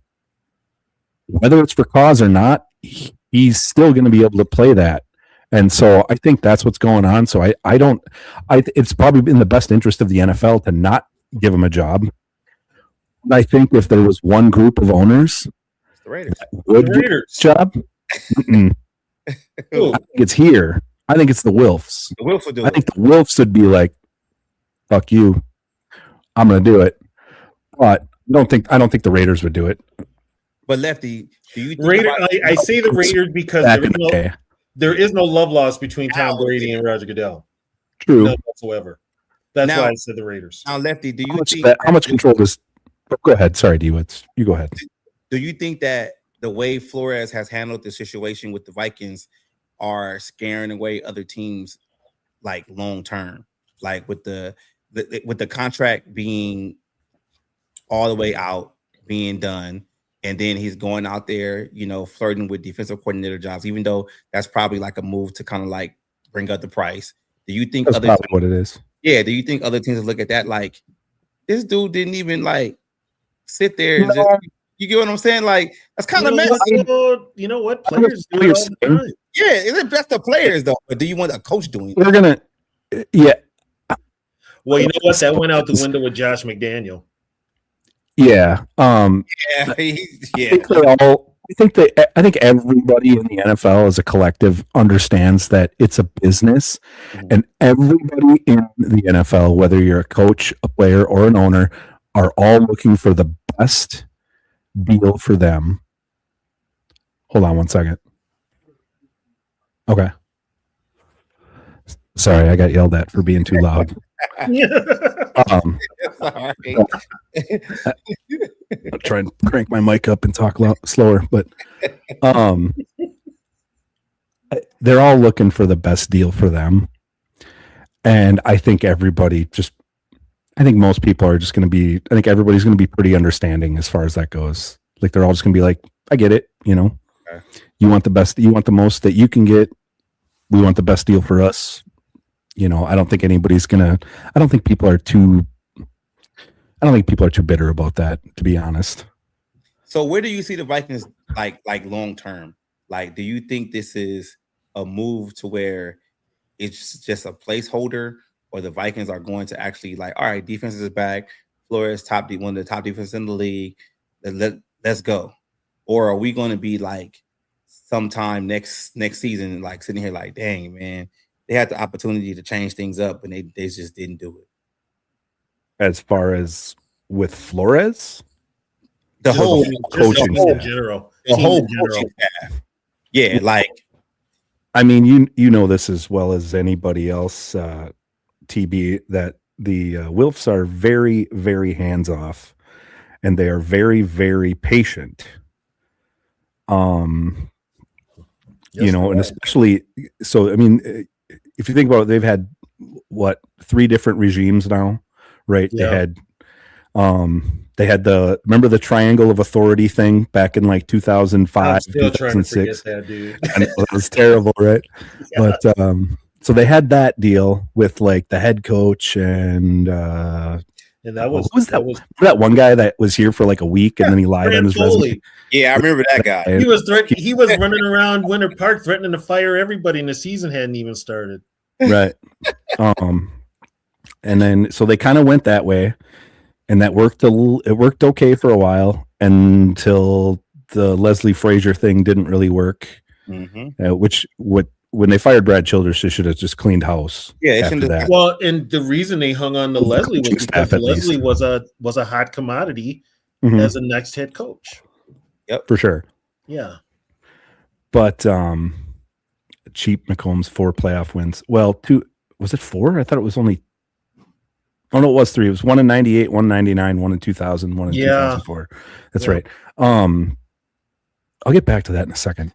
[SPEAKER 3] whether it's for cause or not, he's still going to be able to play that. And so I think that's what's going on. So it's probably in the best interest of the NFL to not give him a job. I think if there was one group of owners that would give him a job, I think it's here. I think it's the Wilfs.
[SPEAKER 1] The Wilfs will do
[SPEAKER 3] I
[SPEAKER 1] it.
[SPEAKER 3] think the Wilfs would be like, "Fuck you, I'm going to do it." But I don't think the Raiders would do it.
[SPEAKER 1] But Lefty, do you think
[SPEAKER 2] I say the Raiders because
[SPEAKER 3] Back in the day.
[SPEAKER 2] there is no love loss between Tom Brady and Roger Goodell.
[SPEAKER 3] True.
[SPEAKER 2] None whatsoever. That's
[SPEAKER 1] Now-
[SPEAKER 2] why I said the Raiders.
[SPEAKER 1] now, Lefty? Do
[SPEAKER 3] How
[SPEAKER 1] you
[SPEAKER 3] much,
[SPEAKER 1] think
[SPEAKER 3] how much control does? Oh, go ahead. Sorry, D-Woods. You go ahead.
[SPEAKER 1] do you think that the way Flores has handled the situation with the Vikings are scaring away other teams, like long term, like with the contract being all the way out, being done, and then he's going out there, flirting with defensive coordinator jobs, even though that's probably like a move to kind of like bring up the price. Do you think
[SPEAKER 3] That's probably what it is.
[SPEAKER 1] Yeah, do you think other teams look at that like this dude didn't even like sit there and just, you get what I'm saying? Like that's kind of messy.
[SPEAKER 2] You know what? Players do it all the time.
[SPEAKER 1] Yeah, that's the players though. But do you want a coach doing it?
[SPEAKER 3] We're gonna, yeah.
[SPEAKER 2] Well, you know what? That went out the window with Josh McDaniel.
[SPEAKER 3] Yeah.
[SPEAKER 1] Yeah,
[SPEAKER 3] I think everybody in the NFL as a collective understands that it's a business, and everybody in the NFL, whether you're a coach, a player, or an owner, are all looking for the best deal for them. Hold on one second. Okay. Sorry, I got yelled at for being too loud. I'm trying to crank my mic up and talk slower, but they're all looking for the best deal for them. And I think I think most people are just going to be, I think everybody's going to be pretty understanding as far as that goes. Like they're all just going to be like, I get it.
[SPEAKER 1] Okay.
[SPEAKER 3] You want the best, you want the most that you can get. We want the best deal for us. I don't think I don't think people are too bitter about that, to be honest.
[SPEAKER 1] So where do you see the Vikings like long term? Like, do you think this is a move to where it's just a placeholder, or the Vikings are going to actually like, all right, defense is back, Flores one of the top defenses in the league, let's go? Or are we going to be like sometime next season, like sitting here like, dang man, they had the opportunity to change things up, and they just didn't do it.
[SPEAKER 3] As far as with Flores,
[SPEAKER 1] The whole
[SPEAKER 3] coaching
[SPEAKER 2] in general.
[SPEAKER 1] coaching staff. Yeah, like
[SPEAKER 3] I mean, you know this as well as anybody else, TB, that the Wilfs are very, very hands off, and they are very, very patient. And especially so. I mean, if you think about it, they've had 3 different regimes now, right?
[SPEAKER 2] Yeah.
[SPEAKER 3] They had remember the triangle of authority thing back in like 2005,
[SPEAKER 2] I'm still trying to
[SPEAKER 3] 2006.
[SPEAKER 2] forget that, dude.
[SPEAKER 3] And it was terrible, right?
[SPEAKER 2] Yeah.
[SPEAKER 3] But so they had that deal with like the head coach and
[SPEAKER 2] that was
[SPEAKER 3] that one guy that was here for like a week and then he lied on his resume.
[SPEAKER 1] yeah, I remember that guy.
[SPEAKER 2] He was running around Winter Park threatening to fire everybody, and the season hadn't even started.
[SPEAKER 3] Right. And then so they kind of went that way, and that worked it worked okay for a while until the Leslie Frazier thing didn't really work. Mm-hmm. When they fired Brad Childress, they should have just cleaned house.
[SPEAKER 1] Yeah,
[SPEAKER 3] after that.
[SPEAKER 2] Well, and the reason they hung on to Leslie was because Leslie was a hot commodity as a next head coach.
[SPEAKER 1] Yep,
[SPEAKER 3] for sure.
[SPEAKER 2] Yeah,
[SPEAKER 3] but cheap McCombs 4 playoff wins. Well, 2 was it 4? I thought it was only. Oh no, it was 3. It was 1 in 98, 1 in 99, 1 in 2000, 1 in 2004. That's right. I'll get back to that in a second.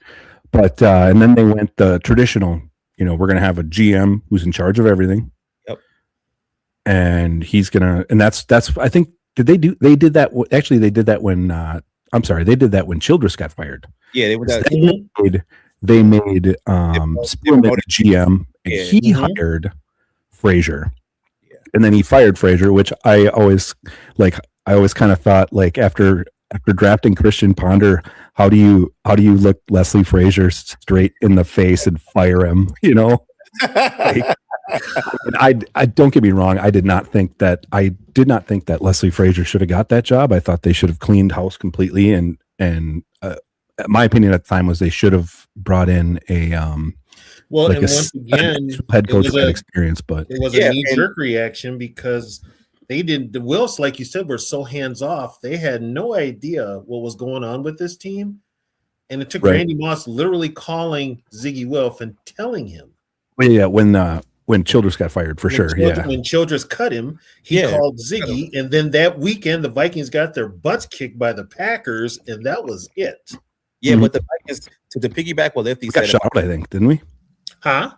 [SPEAKER 3] But and then they went the traditional. We're going to have a GM who's in charge of everything.
[SPEAKER 1] Yep.
[SPEAKER 3] And he's gonna, and that's. I think they did that. Actually, they did that when. They did that when Childress got fired.
[SPEAKER 1] Yeah, they were.
[SPEAKER 3] They made Spearman the GM, and he hired Frazier, and then he fired Frazier, which I always kind of thought, like after drafting Christian Ponder, how do you look Leslie Frazier straight in the face and fire him? I don't get me wrong. I did not think that Leslie Frazier should have got that job. I thought they should have cleaned house completely, and my opinion at the time was they should have brought in a
[SPEAKER 2] Well,
[SPEAKER 3] like
[SPEAKER 2] and once again,
[SPEAKER 3] head coach
[SPEAKER 2] it
[SPEAKER 3] with experience, but
[SPEAKER 2] was a knee-jerk reaction because they didn't. The Wilfs, like you said, were so hands-off. They had no idea what was going on with this team. And it took Randy Moss literally calling Ziggy Wilf and telling him.
[SPEAKER 3] Well, yeah, when Childress got fired, for sure.
[SPEAKER 2] When Childress cut him, he called Ziggy. And then that weekend, the Vikings got their butts kicked by the Packers, and that was it.
[SPEAKER 1] Yeah, but the Vikings, to the piggyback what Lefty said.
[SPEAKER 3] Got shut out, I think, didn't we?
[SPEAKER 2] Huh?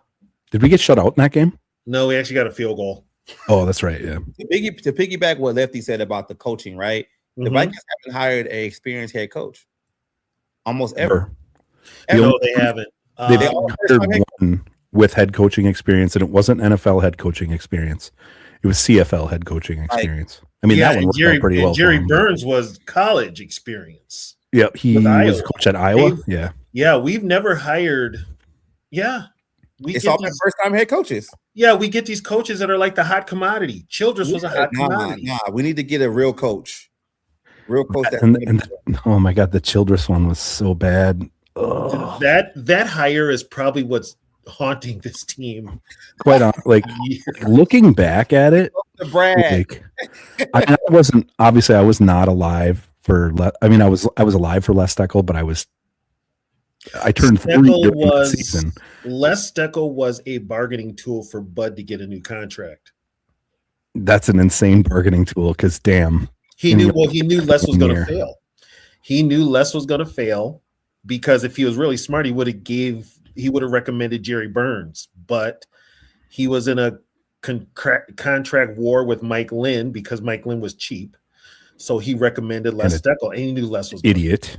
[SPEAKER 3] Did we get shut out in that game?
[SPEAKER 2] No, we actually got a field goal.
[SPEAKER 3] Oh, that's right. Yeah.
[SPEAKER 1] To piggyback what Lefty said about the coaching, right? The Vikings haven't hired an experienced head coach almost ever.
[SPEAKER 2] No, they haven't.
[SPEAKER 3] They've hired one with head coaching experience, and it wasn't NFL head coaching experience. It was CFL head coaching experience. I mean, that one worked out pretty well.
[SPEAKER 2] Jerry Burns was college experience.
[SPEAKER 3] Yeah, he was a coach at Iowa.
[SPEAKER 2] Yeah, we've never hired. Yeah.
[SPEAKER 1] It's all first-time head coaches.
[SPEAKER 2] Yeah, we get these coaches that are like the hot commodity. Childress was a hot commodity.
[SPEAKER 1] We need to get a real coach. Real coach.
[SPEAKER 3] Oh my God, the Childress one was so bad.
[SPEAKER 2] Ugh. That hire is probably what's haunting this team.
[SPEAKER 3] Quite on, like looking back at it, like, I was not alive for. I mean, I was alive for Les Steckel, but I turned 3 during the season.
[SPEAKER 2] Les Steckel was a bargaining tool for Bud to get a new contract.
[SPEAKER 3] That's an insane bargaining tool because damn.
[SPEAKER 2] He knew Les was going to fail. He knew Les was going to fail because if he was really smart, he would have recommended Jerry Burns, but he was in a contract war with Mike Lynn because Mike Lynn was cheap. So he recommended Les Steckel, and he knew Les was
[SPEAKER 3] idiot.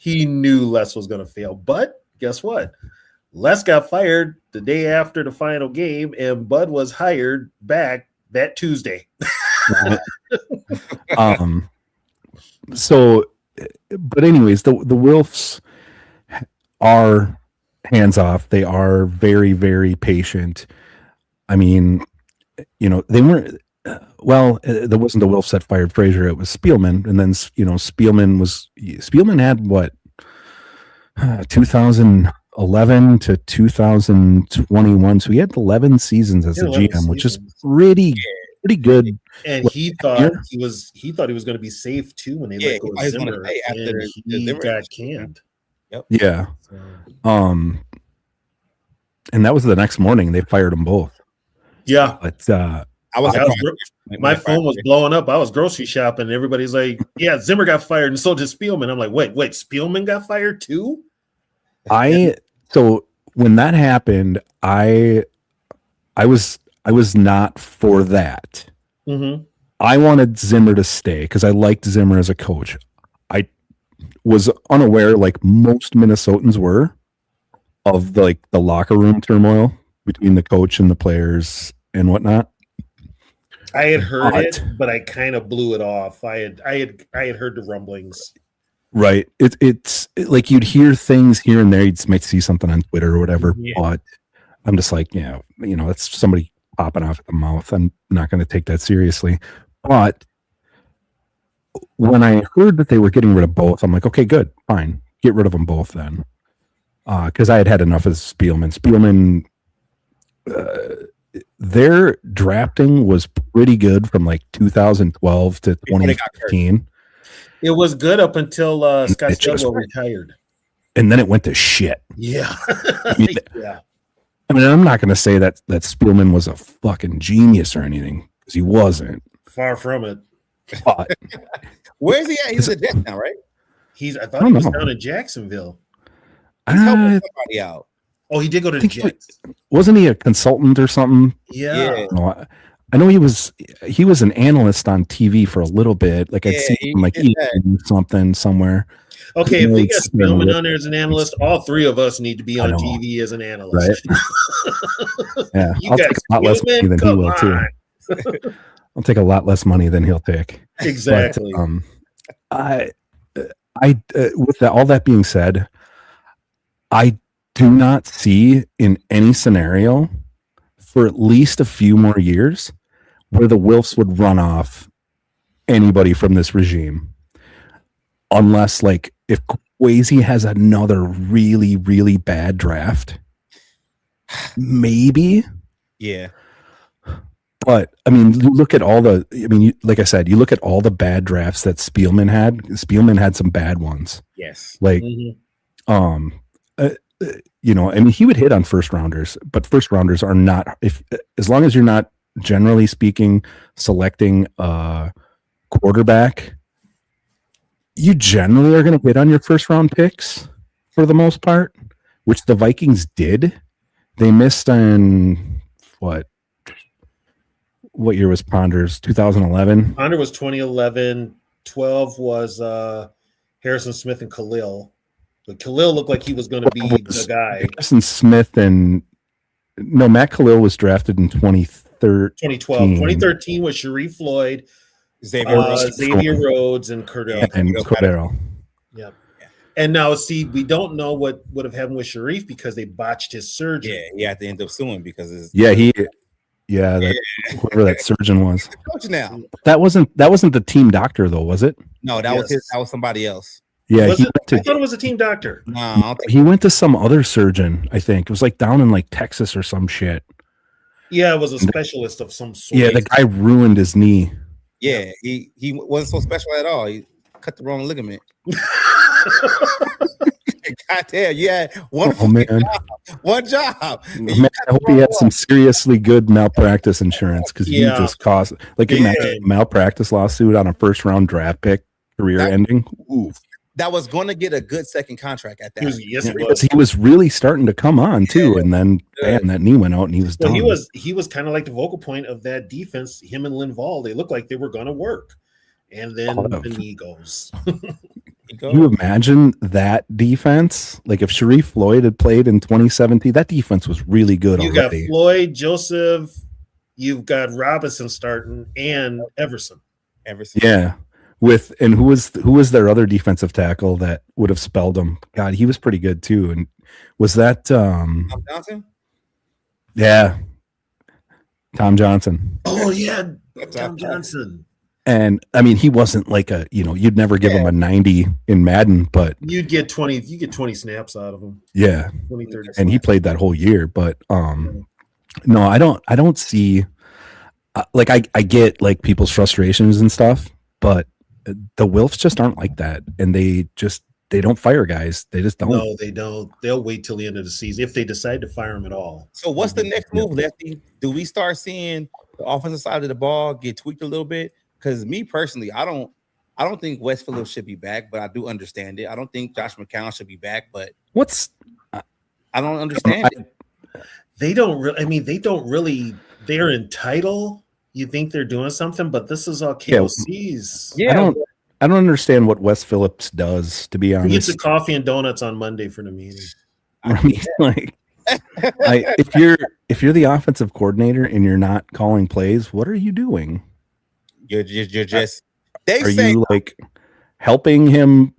[SPEAKER 2] He knew Les was going to fail, but guess what? Les got fired the day after the final game, and Bud was hired back that Tuesday.
[SPEAKER 3] So, but anyways, the Wilfs are hands off. They are very, very patient. I mean, they weren't. Well, there wasn't the Wilfs that fired Frazier. It was Spielman, and then Spielman had what 2011 to 2021. So he had 11 seasons as a GM, which is pretty good.
[SPEAKER 2] And he thought he was going to be safe too when they let go of Zimmer, and he got canned.
[SPEAKER 3] Yep. Yeah. And that was the next morning. They fired them both.
[SPEAKER 2] Yeah.
[SPEAKER 3] But
[SPEAKER 2] my phone was blowing up. I was grocery shopping, and everybody's like, "Yeah, Zimmer got fired, and so did Spielman." I'm like, "Wait, Spielman got fired too?"
[SPEAKER 3] So when that happened, I was not for that.
[SPEAKER 2] Mm-hmm.
[SPEAKER 3] I wanted Zimmer to stay because I liked Zimmer as a coach. I was unaware, like most Minnesotans were, of the locker room turmoil between the coach and the players and whatnot.
[SPEAKER 2] I had heard it, but I kind of blew it off. I had heard the rumblings.
[SPEAKER 3] Right. It's like you'd hear things here and there. You might see something on Twitter or whatever. Yeah. But I'm just like, that's somebody popping off at the mouth. I'm not going to take that seriously. But when I heard that they were getting rid of both, I'm like, okay, good, fine, get rid of them both then. Because I had enough of Spielman. Their drafting was pretty good from like 2012 to 2015.
[SPEAKER 2] It was good up until Scott Studwell retired.
[SPEAKER 3] And then it went to shit.
[SPEAKER 2] Yeah.
[SPEAKER 3] Yeah. I mean, I'm not going to say that Spielman was a fucking genius or anything, because he wasn't.
[SPEAKER 2] Far from it.
[SPEAKER 3] But
[SPEAKER 1] where is he at? He's a Jet now, right?
[SPEAKER 2] I thought he was down in Jacksonville.
[SPEAKER 1] He's helping somebody out.
[SPEAKER 2] Oh, he did go to the Jets.
[SPEAKER 3] Wasn't he a consultant or something?
[SPEAKER 2] Yeah.
[SPEAKER 3] I know he was an analyst on TV for a little bit. Like I'd see him like eating something somewhere.
[SPEAKER 2] Okay, if they got Spielman on there as an analyst, all three of us need to be on TV as an analyst.
[SPEAKER 3] Right? Yeah, I'll take a lot less money than he will too. I'll take a lot less money than he'll take.
[SPEAKER 2] Exactly.
[SPEAKER 3] But, with all that being said, I do not see in any scenario for at least a few more years where the Wilfs would run off anybody from this regime. Unless, like, if Kwesi has another really, really bad draft, maybe.
[SPEAKER 1] Yeah.
[SPEAKER 3] But I mean, you look at all the. I mean, like I said, you look at all the bad drafts that Spielman had. Spielman had some bad ones.
[SPEAKER 1] Yes.
[SPEAKER 3] Like, I mean, he would hit on first rounders, but first rounders are not. As long as you're not, generally speaking, selecting a quarterback, you generally are going to hit on your first round picks for the most part, which the Vikings did. They missed on what year was Ponders? 2011.
[SPEAKER 2] Ponder was 2011. 12 was Harrison Smith and Khalil. But Khalil looked like he was going to be the guy.
[SPEAKER 3] Harrison Smith Matt Khalil was drafted in 2013.
[SPEAKER 2] 2013 was Sharif Floyd, Xavier Rhodes, and
[SPEAKER 3] Cordero.
[SPEAKER 2] Yeah. And now, see, we don't know what would have happened with Sharif because they botched his surgery.
[SPEAKER 1] Yeah, he had to end up suing because
[SPEAKER 3] whoever that surgeon was.
[SPEAKER 1] Coach now.
[SPEAKER 3] That wasn't the team doctor though, was it?
[SPEAKER 1] No, that was somebody else.
[SPEAKER 3] Yeah,
[SPEAKER 2] I thought it was a team doctor.
[SPEAKER 1] No,
[SPEAKER 3] he went to some other surgeon. I think it was like down in like Texas or some shit.
[SPEAKER 2] Yeah, it was a specialist of some sort.
[SPEAKER 3] Yeah, the guy ruined his knee.
[SPEAKER 1] Yeah, he wasn't so special at all. He cut the wrong ligament. God damn, yeah, one job.
[SPEAKER 3] Man, I hope he had some seriously good malpractice insurance because he just cost imagine a malpractice lawsuit on a first round draft pick, career ending. Ooh.
[SPEAKER 1] That was going to get a good second contract at that.
[SPEAKER 2] Because
[SPEAKER 3] he was really starting to come on too, and then that knee went out and he was done.
[SPEAKER 2] He was kind of like the vocal point of that defense. Him and Linval, they looked like they were going to work, and then the knee goes.
[SPEAKER 3] You imagine that defense? Like if Sharif Floyd had played in 2017, that defense was really good already.
[SPEAKER 2] You got Floyd, Joseph, you've got Robinson starting, and Everson.
[SPEAKER 3] Yeah. Who was their other defensive tackle that would have spelled him? God, he was pretty good too. And was that
[SPEAKER 1] Tom Johnson?
[SPEAKER 3] Yeah. Tom Johnson.
[SPEAKER 2] Oh yeah, Tom Johnson.
[SPEAKER 3] And I mean, he wasn't like you'd never give him a 90 in Madden, but
[SPEAKER 2] you get 20 snaps out of him.
[SPEAKER 3] Yeah.
[SPEAKER 2] 20, 30
[SPEAKER 3] and he played that whole year, but no, I don't see like I get like people's frustrations and stuff, but the Wilfs just aren't like that, and they don't fire guys. They just don't.
[SPEAKER 2] No, they don't. They'll wait till the end of the season if they decide to fire him at all.
[SPEAKER 1] So what's the next move, Lefty? Do we start seeing the offensive side of the ball get tweaked a little bit? Because me personally, I don't think West Phillips should be back, but I do understand it. I don't think Josh McCown should be back, but I don't understand it.
[SPEAKER 2] They don't really. I mean, they don't really. They're entitled. You think they're doing something, but this is all KOCs.
[SPEAKER 3] Yeah, I don't understand what Wes Phillips does, to be honest.
[SPEAKER 2] He gets the coffee and donuts on Monday for the meeting.
[SPEAKER 3] I mean, like, if you're the offensive coordinator and you're not calling plays, what are you doing?
[SPEAKER 1] You're just.
[SPEAKER 3] Are you like helping him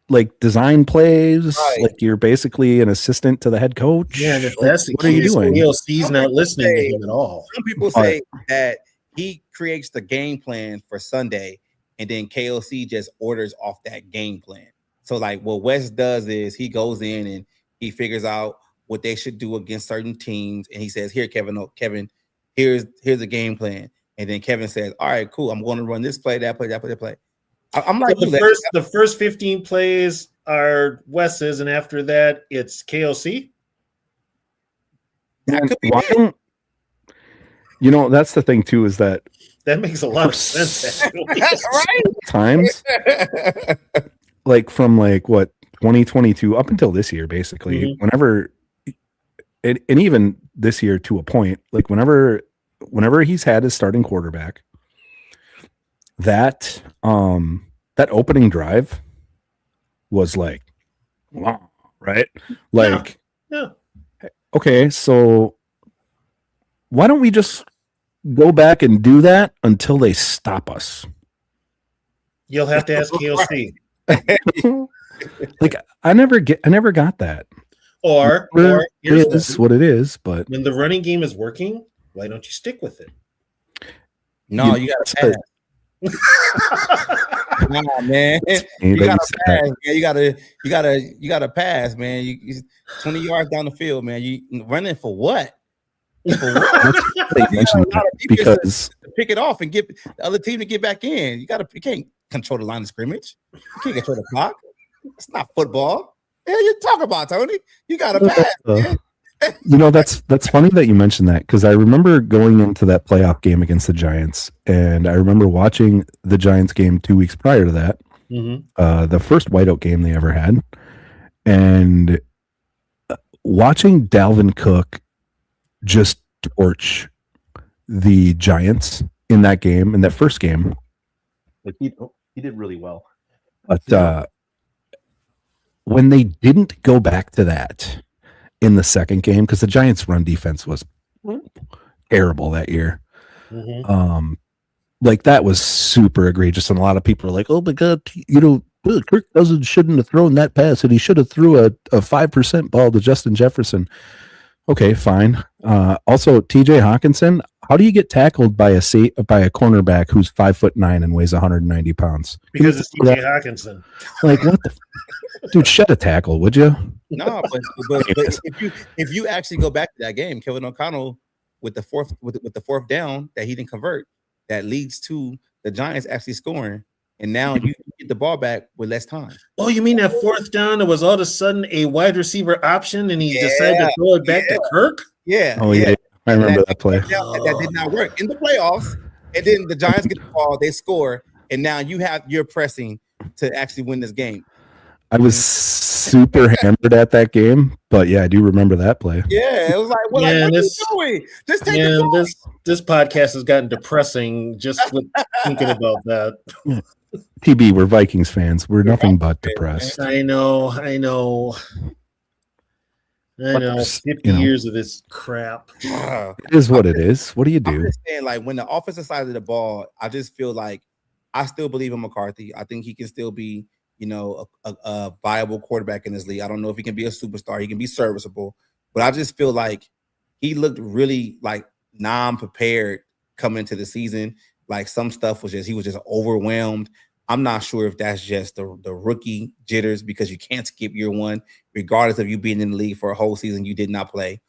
[SPEAKER 3] like design plays?
[SPEAKER 1] Right.
[SPEAKER 3] Like you're basically an assistant to the head coach?
[SPEAKER 2] Yeah, and if that's the
[SPEAKER 3] what are you doing?
[SPEAKER 2] KOC's not listening to him at all.
[SPEAKER 1] Some people say that he creates the game plan for Sunday, and then KOC just orders off that game plan. So like what Wes does is he goes in and he figures out what they should do against certain teams, and he says, "Here, Kevin, here's a game plan." And then Kevin says, "All right, cool. I'm going to run this play, that play, that play, that play." I'm like,
[SPEAKER 2] so the first 15 plays are Wes's, and after that, it's KOC.
[SPEAKER 3] That's the thing too, is that
[SPEAKER 2] makes a lot of sense.
[SPEAKER 1] That's right.
[SPEAKER 3] Times, like from like what 2022 up until this year, basically, whenever, and even this year to a point, like whenever he's had his starting quarterback, that opening drive was like, wow, right? Like,
[SPEAKER 2] yeah.
[SPEAKER 3] Okay, so why don't we just go back and do that until they stop us?
[SPEAKER 2] You'll have to ask KOC.
[SPEAKER 3] Like, I never got that.
[SPEAKER 2] Or
[SPEAKER 3] it is what it is, but
[SPEAKER 2] when the running game is working, why don't you stick with it?
[SPEAKER 1] No, you got to pass. Nah, man. You gotta pass, man. You gotta pass, man. You 20 yards down the field, man. You running for what? For what?
[SPEAKER 3] Because
[SPEAKER 1] to pick it off and get the other team to get back in. You can't control the line of scrimmage. You can't control the clock. It's not football. Yeah, you talk about, Tony. You gotta pass, man.
[SPEAKER 3] You know, that's funny that you mentioned that, because I remember going into that playoff game against the Giants, and I remember watching the Giants game 2 weeks prior to that, the first whiteout game they ever had, and watching Dalvin Cook just torch the Giants in that game, in that first game. Like he did really well, but when they didn't go back to that in the second game, because the Giants' run defense was terrible that year. Like that was super egregious, and a lot of people are like, "Oh my god, Kirk shouldn't have thrown that pass, and he should have threw a 5% ball to Justin Jefferson." Okay, fine. Also, TJ Hawkinson, how do you get tackled by a cornerback who's 5'9" and weighs 190 pounds?
[SPEAKER 2] Because it's TJ Hawkinson.
[SPEAKER 3] Like, what the dude? Shed a tackle, would you?
[SPEAKER 1] No, but if you actually go back to that game, Kevin O'Connell with the fourth down that he didn't convert, that leads to the Giants actually scoring, and now you get the ball back with less time.
[SPEAKER 2] Oh, you mean that fourth down? It was all of a sudden a wide receiver option, and he decided to throw it back to Kirk.
[SPEAKER 1] Yeah.
[SPEAKER 3] Oh yeah, I remember that play.
[SPEAKER 1] That did not work in the playoffs, and then the Giants get the ball, they score, and now you're pressing to actually win this game.
[SPEAKER 3] I was super hammered at that game, but yeah, I do remember that play.
[SPEAKER 1] Yeah, it was like, what are you doing? Just take it off.
[SPEAKER 2] This podcast has gotten depressing just with thinking about that.
[SPEAKER 3] TB, we're Vikings fans. We're nothing but depressed.
[SPEAKER 2] I know. 50 years of this crap.
[SPEAKER 3] It is what it is. What do you do?
[SPEAKER 1] I'm just saying, like, when the offensive side of the ball, I just feel like I still believe in McCarthy. I think he can still be, a viable quarterback in this league. I don't know if he can be a superstar. He can be serviceable, but I just feel like he looked really like non-prepared coming into the season. Like some stuff he was just overwhelmed. I'm not sure if that's just the rookie jitters, because you can't skip year one, regardless of you being in the league for a whole season. You did not play.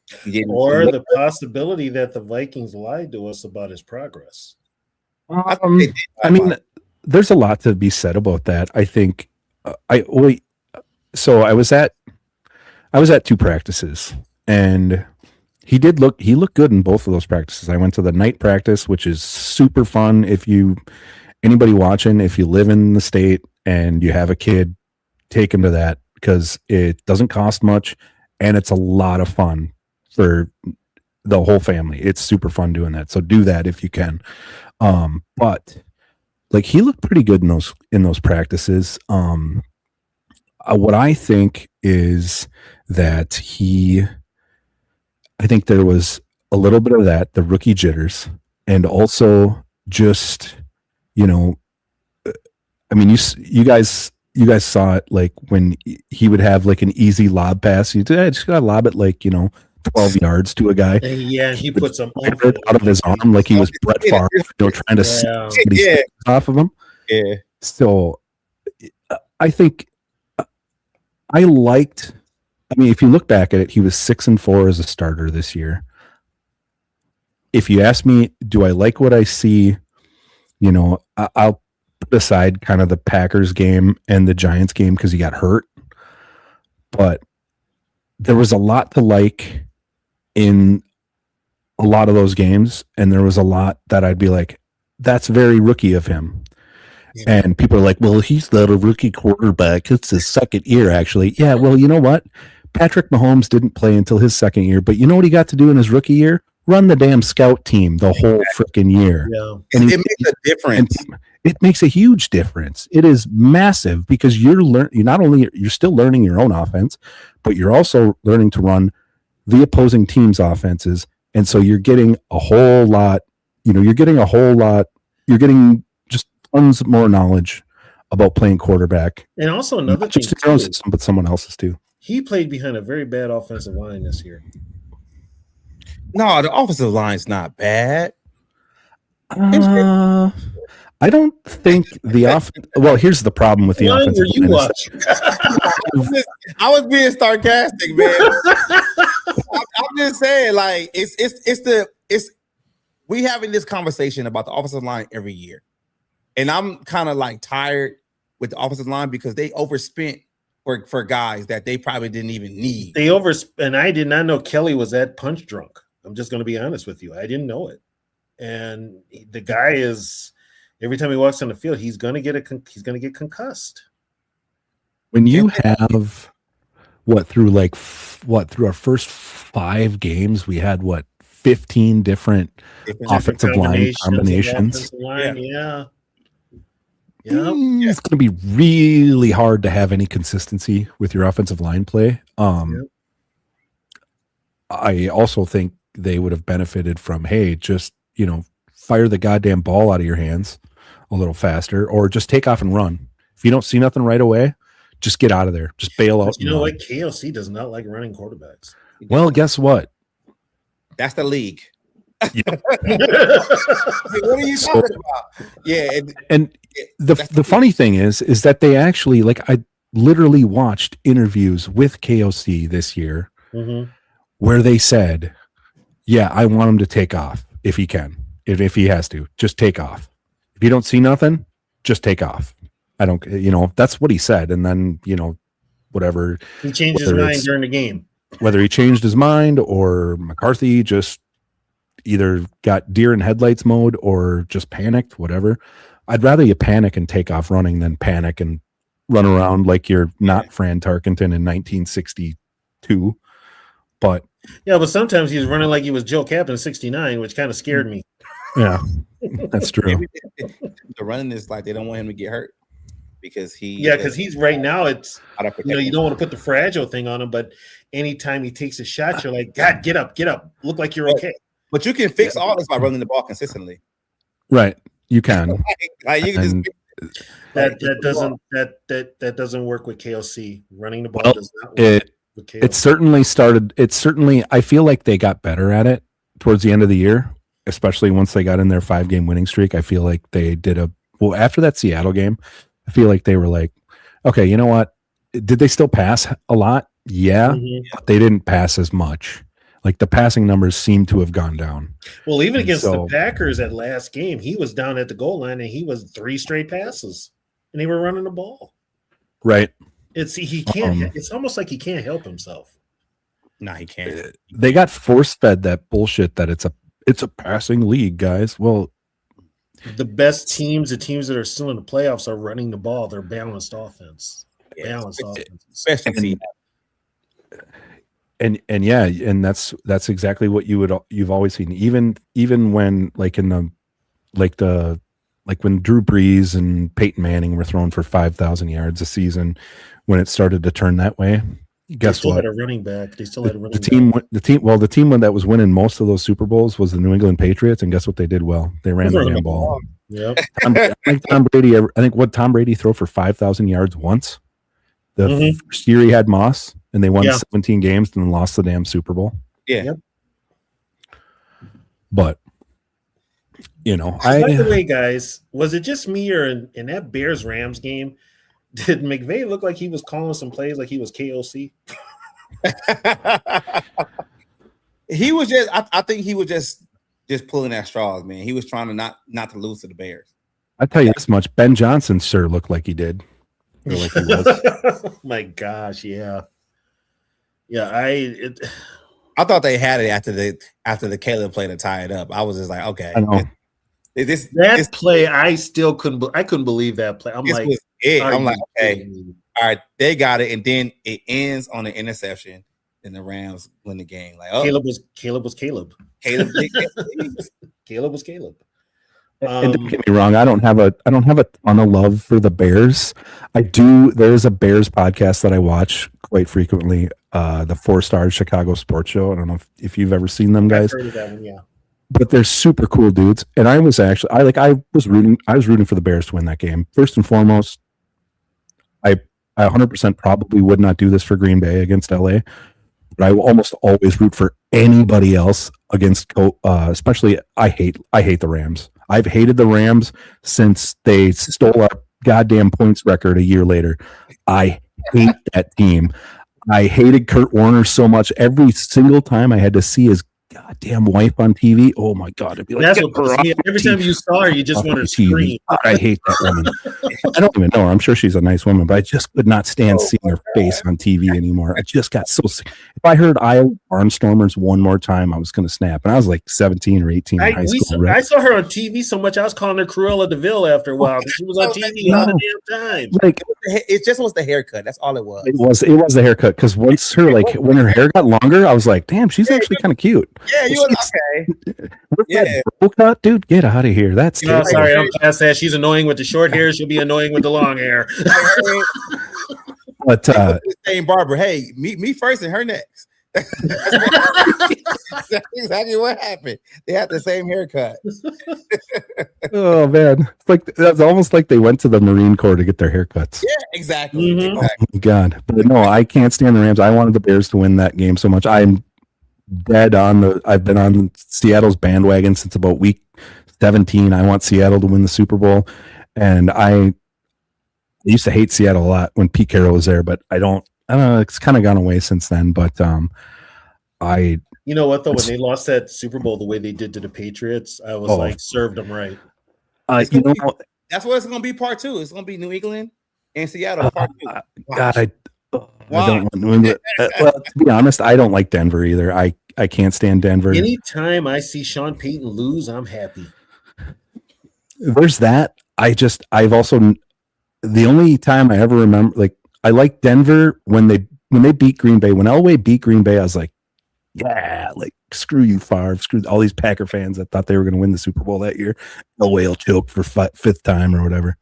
[SPEAKER 2] Or the possibility that the Vikings lied to us about his progress.
[SPEAKER 3] I mean, there's a lot to be said about that. I think I was at 2 practices, and he looked good in both of those practices. I went to the night practice, which is super fun. Anybody watching, if you live in the state and you have a kid, take him to that, because it doesn't cost much and it's a lot of fun for the whole family. It's super fun doing that. So do that if you can. But like, he looked pretty good in those practices. What I think is that I think there was a little bit of that, the rookie jitters, and also just, I mean, you guys saw it, like when he would have like an easy lob pass, you just gotta lob it like 12 yards to a guy.
[SPEAKER 2] Yeah, he put some
[SPEAKER 3] out of his arm like he was Brett Favre, trying to off of him.
[SPEAKER 1] Yeah.
[SPEAKER 3] So I think I mean, if you look back at it, he was 6-4 as a starter this year. If you ask me, do I like what I see? I'll put aside kind of the Packers game and the Giants game because he got hurt. But there was a lot to like in a lot of those games, and there was a lot that I'd be like, that's very rookie of him. Yeah. And people are like, well, he's not a rookie quarterback. It's his second year, actually. Yeah, well, you know what? Patrick Mahomes didn't play until his second year, but you know what he got to do in his rookie year? Run the damn scout team the whole freaking year.
[SPEAKER 2] Yeah.
[SPEAKER 3] And
[SPEAKER 1] it makes a difference.
[SPEAKER 3] It makes a huge difference. It is massive, because you're still learning your own offense, but you're also learning to run the opposing team's offenses. And so you're getting a whole lot, you're getting just tons more knowledge about playing quarterback.
[SPEAKER 2] And also another thing,
[SPEAKER 3] just your own system, but someone else's too.
[SPEAKER 2] He played behind a very bad offensive line this year.
[SPEAKER 1] No, the offensive line's not bad.
[SPEAKER 3] I don't think the off. Well, here's the problem with the
[SPEAKER 2] What
[SPEAKER 3] offensive
[SPEAKER 2] were you
[SPEAKER 3] line is
[SPEAKER 2] watching?
[SPEAKER 1] I was being sarcastic, man. I'm just saying, like, it's we having this conversation about the offensive line every year, and I'm kind of like tired with the offensive line because they overspent for guys that they probably didn't even need.
[SPEAKER 2] And I did not know Kelly was that punch drunk. I'm just going to be honest with you. I didn't know it. And the guy is, every time he walks on the field, he's going to get concussed.
[SPEAKER 3] when you have through our first 5 games, we had 15 different offensive line combinations.
[SPEAKER 2] Yeah.
[SPEAKER 3] It's going to be really hard to have any consistency with your offensive line play. I also think they would have benefited from, hey, just, fire the goddamn ball out of your hands a little faster, or just take off and run. If you don't see nothing right away, just get out of there. Just bail out.
[SPEAKER 2] You know what? KLC does not like running quarterbacks.
[SPEAKER 3] Well, guess what?
[SPEAKER 1] That's the league. What are you talking about? Yeah,
[SPEAKER 3] and the funny thing is that they actually, I literally watched interviews with KOC this year where they said, yeah, I want him to take off if he can, if he has to, just take off. If you don't see nothing, just take off. I don't, that's what he said. And then, whatever.
[SPEAKER 2] He changed his mind during the game.
[SPEAKER 3] Whether he changed his mind or McCarthy just either got deer in headlights mode or just panicked, whatever. I'd rather you panic and take off running than panic and run around like you're not Fran Tarkenton in 1962. But
[SPEAKER 2] sometimes he was running like he was Joe Cap in 69, which kind of scared me.
[SPEAKER 3] Yeah, that's true.
[SPEAKER 1] The running is like they don't want him to get hurt because
[SPEAKER 2] he's right now. It's you don't want to put the fragile thing on him, but anytime he takes a shot, you're like, God, get up, look like you're okay.
[SPEAKER 1] But you can fix all this by running the ball consistently.
[SPEAKER 3] Right, you can.
[SPEAKER 1] You can
[SPEAKER 2] that doesn't work with KLC. Running the ball does not work.
[SPEAKER 3] It certainly I feel like they got better at it towards the end of the year, especially once they got in their 5-game winning streak. I feel like they did after that Seattle game, I feel like they were like, okay, you know what? Did they still pass a lot? Yeah, but they didn't pass as much. Like the passing numbers seem to have gone down.
[SPEAKER 2] Well, even against the Packers at last game, he was down at the goal line and he was 3 straight passes and they were running the ball.
[SPEAKER 3] Right.
[SPEAKER 2] He can't. It's almost like he can't help himself.
[SPEAKER 1] No, he can't.
[SPEAKER 3] They got force fed that bullshit that it's a passing league, guys. Well,
[SPEAKER 2] the best teams, the teams that are still in the playoffs, are running the ball. They're balanced offense.
[SPEAKER 1] Especially.
[SPEAKER 3] And that's exactly what you've always seen. Even when when Drew Brees and Peyton Manning were throwing for 5,000 yards a season, when it started to turn that way, guess what?
[SPEAKER 2] Had a running back. They still had a running back.
[SPEAKER 3] The team that was winning most of those Super Bowls was the New England Patriots, and guess what they did well? They ran the damn ball.
[SPEAKER 2] Yep.
[SPEAKER 3] I think Tom Brady throw for 5,000 yards once. The first year he had Moss, and they won 17 games and lost the damn Super Bowl.
[SPEAKER 1] Yeah.
[SPEAKER 2] Yep.
[SPEAKER 3] But
[SPEAKER 2] by the way, guys, was it just me or in that Bears-Rams game, did McVay look like he was calling some plays like he was KOC?
[SPEAKER 1] He was just. I think he was just pulling at straws, man. He was trying to not to lose to the Bears.
[SPEAKER 3] I tell you this much: Ben Johnson sure looked like he did. Like he was.
[SPEAKER 2] My gosh, yeah.
[SPEAKER 1] I thought they had it after the Caleb play to tie it up. I was just like, okay.
[SPEAKER 3] I know.
[SPEAKER 1] This
[SPEAKER 2] play, I still couldn't believe that play. I'm like,
[SPEAKER 1] okay, all right, they got it, and then it ends on an interception, and the Rams win the game. Like,
[SPEAKER 2] Caleb was Caleb.
[SPEAKER 1] Caleb
[SPEAKER 2] was Caleb.
[SPEAKER 3] And don't get me wrong, I don't have a ton of love for the Bears. I do. There's a Bears podcast that I watch quite frequently, the 4-Star Chicago Sports Show. I don't know if you've ever seen them, guys.
[SPEAKER 2] I've heard of that one, yeah.
[SPEAKER 3] But they're super cool dudes, and I was rooting for the Bears to win that game. First and foremost, I 100% probably would not do this for Green Bay against LA, but I will almost always root for anybody else against. Especially, I hate the Rams. I've hated the Rams since they stole our goddamn points record a year later. I hate that team. I hated Kurt Warner so much. Every single time I had to see his goddamn wife on TV, oh my God. It'd be like,
[SPEAKER 2] That's what pissed me off. Every time you saw her, you just wanted to scream.
[SPEAKER 3] God, I hate that woman. I don't even know her. I'm sure she's a nice woman, but I just could not stand seeing her face on TV anymore. I just got so sick. If I heard Iowa Barnstormers one more time, I was going to snap. And I was like 17 or 18 in high school. Right?
[SPEAKER 2] I saw her on TV so much, I was calling her Cruella DeVille after a while. She was on TV all the damn time.
[SPEAKER 3] Like,
[SPEAKER 1] it just was the haircut. That's all it was.
[SPEAKER 3] It was the haircut, because once when her hair got longer, I was like, damn, she's actually kind of cute.
[SPEAKER 1] Yeah, you was okay.
[SPEAKER 3] That bowl cut, dude, get out of here. That's
[SPEAKER 2] sorry, I'm past that. She's annoying with the short hair. She'll be annoying with the long hair.
[SPEAKER 3] But
[SPEAKER 1] the same barber. Hey, me first and her next. That's exactly what happened. They had the same haircut.
[SPEAKER 3] Oh man, it's like that's almost like they went to the Marine Corps to get their haircuts.
[SPEAKER 1] Yeah, exactly.
[SPEAKER 2] Mm-hmm.
[SPEAKER 3] Oh my God, but no, I can't stand the Rams. I wanted the Bears to win that game so much. I'm dead on I've been on Seattle's bandwagon since about week 17. I want Seattle to win the Super Bowl, and I used to hate Seattle a lot when Pete Carroll was there, but I don't know. It's kind of gone away since then. But
[SPEAKER 2] you know what though? When they lost that Super Bowl the way they did to the Patriots, I was like, served them right.
[SPEAKER 1] That's what it's going to be part 2. It's going to be New England and Seattle part 2.
[SPEAKER 3] God, I don't well, to be honest, I don't like Denver either. I can't stand Denver.
[SPEAKER 2] Anytime I see Sean Payton lose, I'm happy.
[SPEAKER 3] There's that. I've also, the only time I ever remember, like, I like Denver when they beat Green Bay. When Elway beat Green Bay, I was like, yeah, like, screw you, Favre. Screw all these Packer fans that thought they were going to win the Super Bowl that year. Elway will choke for fifth time or whatever.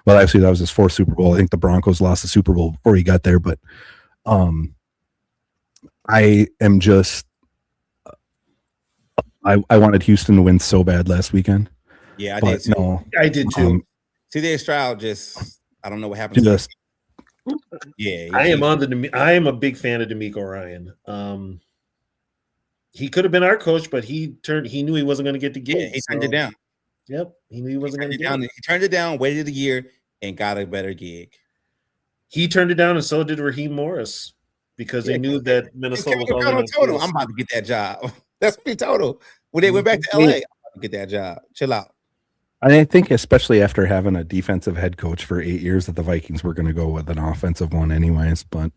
[SPEAKER 3] Well, actually, that was his 4th Super Bowl. I think the Broncos lost the Super Bowl before he got there. But I am just, I wanted Houston to win so bad last weekend.
[SPEAKER 1] Yeah, I did too.
[SPEAKER 2] No, I did too.
[SPEAKER 1] CJ Stroud I don't know what happened. Yeah,
[SPEAKER 2] I am a big fan of DeMeco Ryan. He could have been our coach, but he knew he wasn't going to get the gig.
[SPEAKER 1] Yeah, he turned it down.
[SPEAKER 2] Yep, he knew he wasn't going to get it.
[SPEAKER 1] He turned it down, waited a year, and got a better gig.
[SPEAKER 2] He turned it down, and so did Raheem Morris, because they knew that Minnesota was all
[SPEAKER 1] told him, I'm about to get that job. That's what he told him. When they went back to LA, I'm about to get that job. Chill out.
[SPEAKER 3] I think especially after having a defensive head coach for 8 years, that the Vikings were going to go with an offensive one anyways. But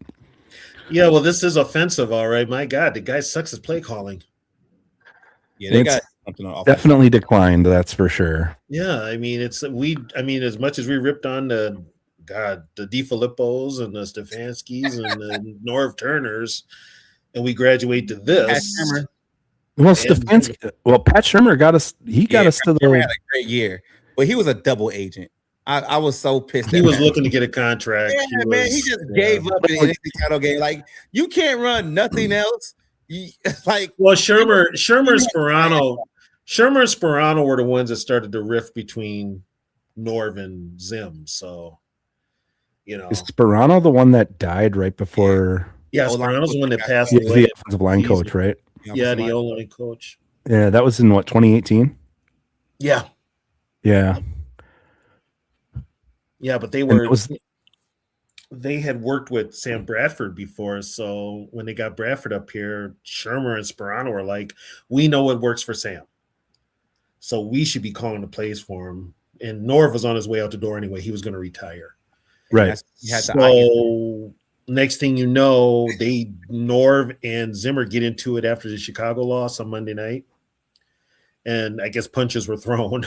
[SPEAKER 2] yeah, well, this is offensive, all right. My God, the guy sucks at play calling.
[SPEAKER 1] Yeah, they got something on offense.
[SPEAKER 3] Definitely declined, that's for sure.
[SPEAKER 2] Yeah, I mean, as much as we ripped on the DiFilippos and the Stefanskis and the Norv Turners, and we graduate to this.
[SPEAKER 3] Well, Stefanski. Well, Pat Shurmur got us. He got us to the.
[SPEAKER 1] Had a great year, but he was a double agent. I was so pissed.
[SPEAKER 2] He was looking to get a contract.
[SPEAKER 1] Yeah, man, he just gave up in the title game. Like, you can't run nothing else.
[SPEAKER 2] Shurmur and Sperano were the ones that started the rift between Norv and Zim. So,
[SPEAKER 3] is Sperano the one that died right before?
[SPEAKER 2] Yeah, Sperano's the one that passed
[SPEAKER 3] away.
[SPEAKER 2] away.
[SPEAKER 3] The offensive line coach, right?
[SPEAKER 2] Yeah, the O-line coach.
[SPEAKER 3] Yeah, that was in 2018.
[SPEAKER 2] Yeah.
[SPEAKER 3] Yeah,
[SPEAKER 2] but they had worked with Sam Bradford before, so when they got Bradford up here, Shurmur and Sperano were like, we know what works for Sam, so we should be calling the plays for him. And Norv was on his way out the door anyway. He was going to retire.
[SPEAKER 3] Right.
[SPEAKER 2] So next thing you know, Norv and Zimmer get into it after the Chicago loss on Monday night, and I guess punches were thrown.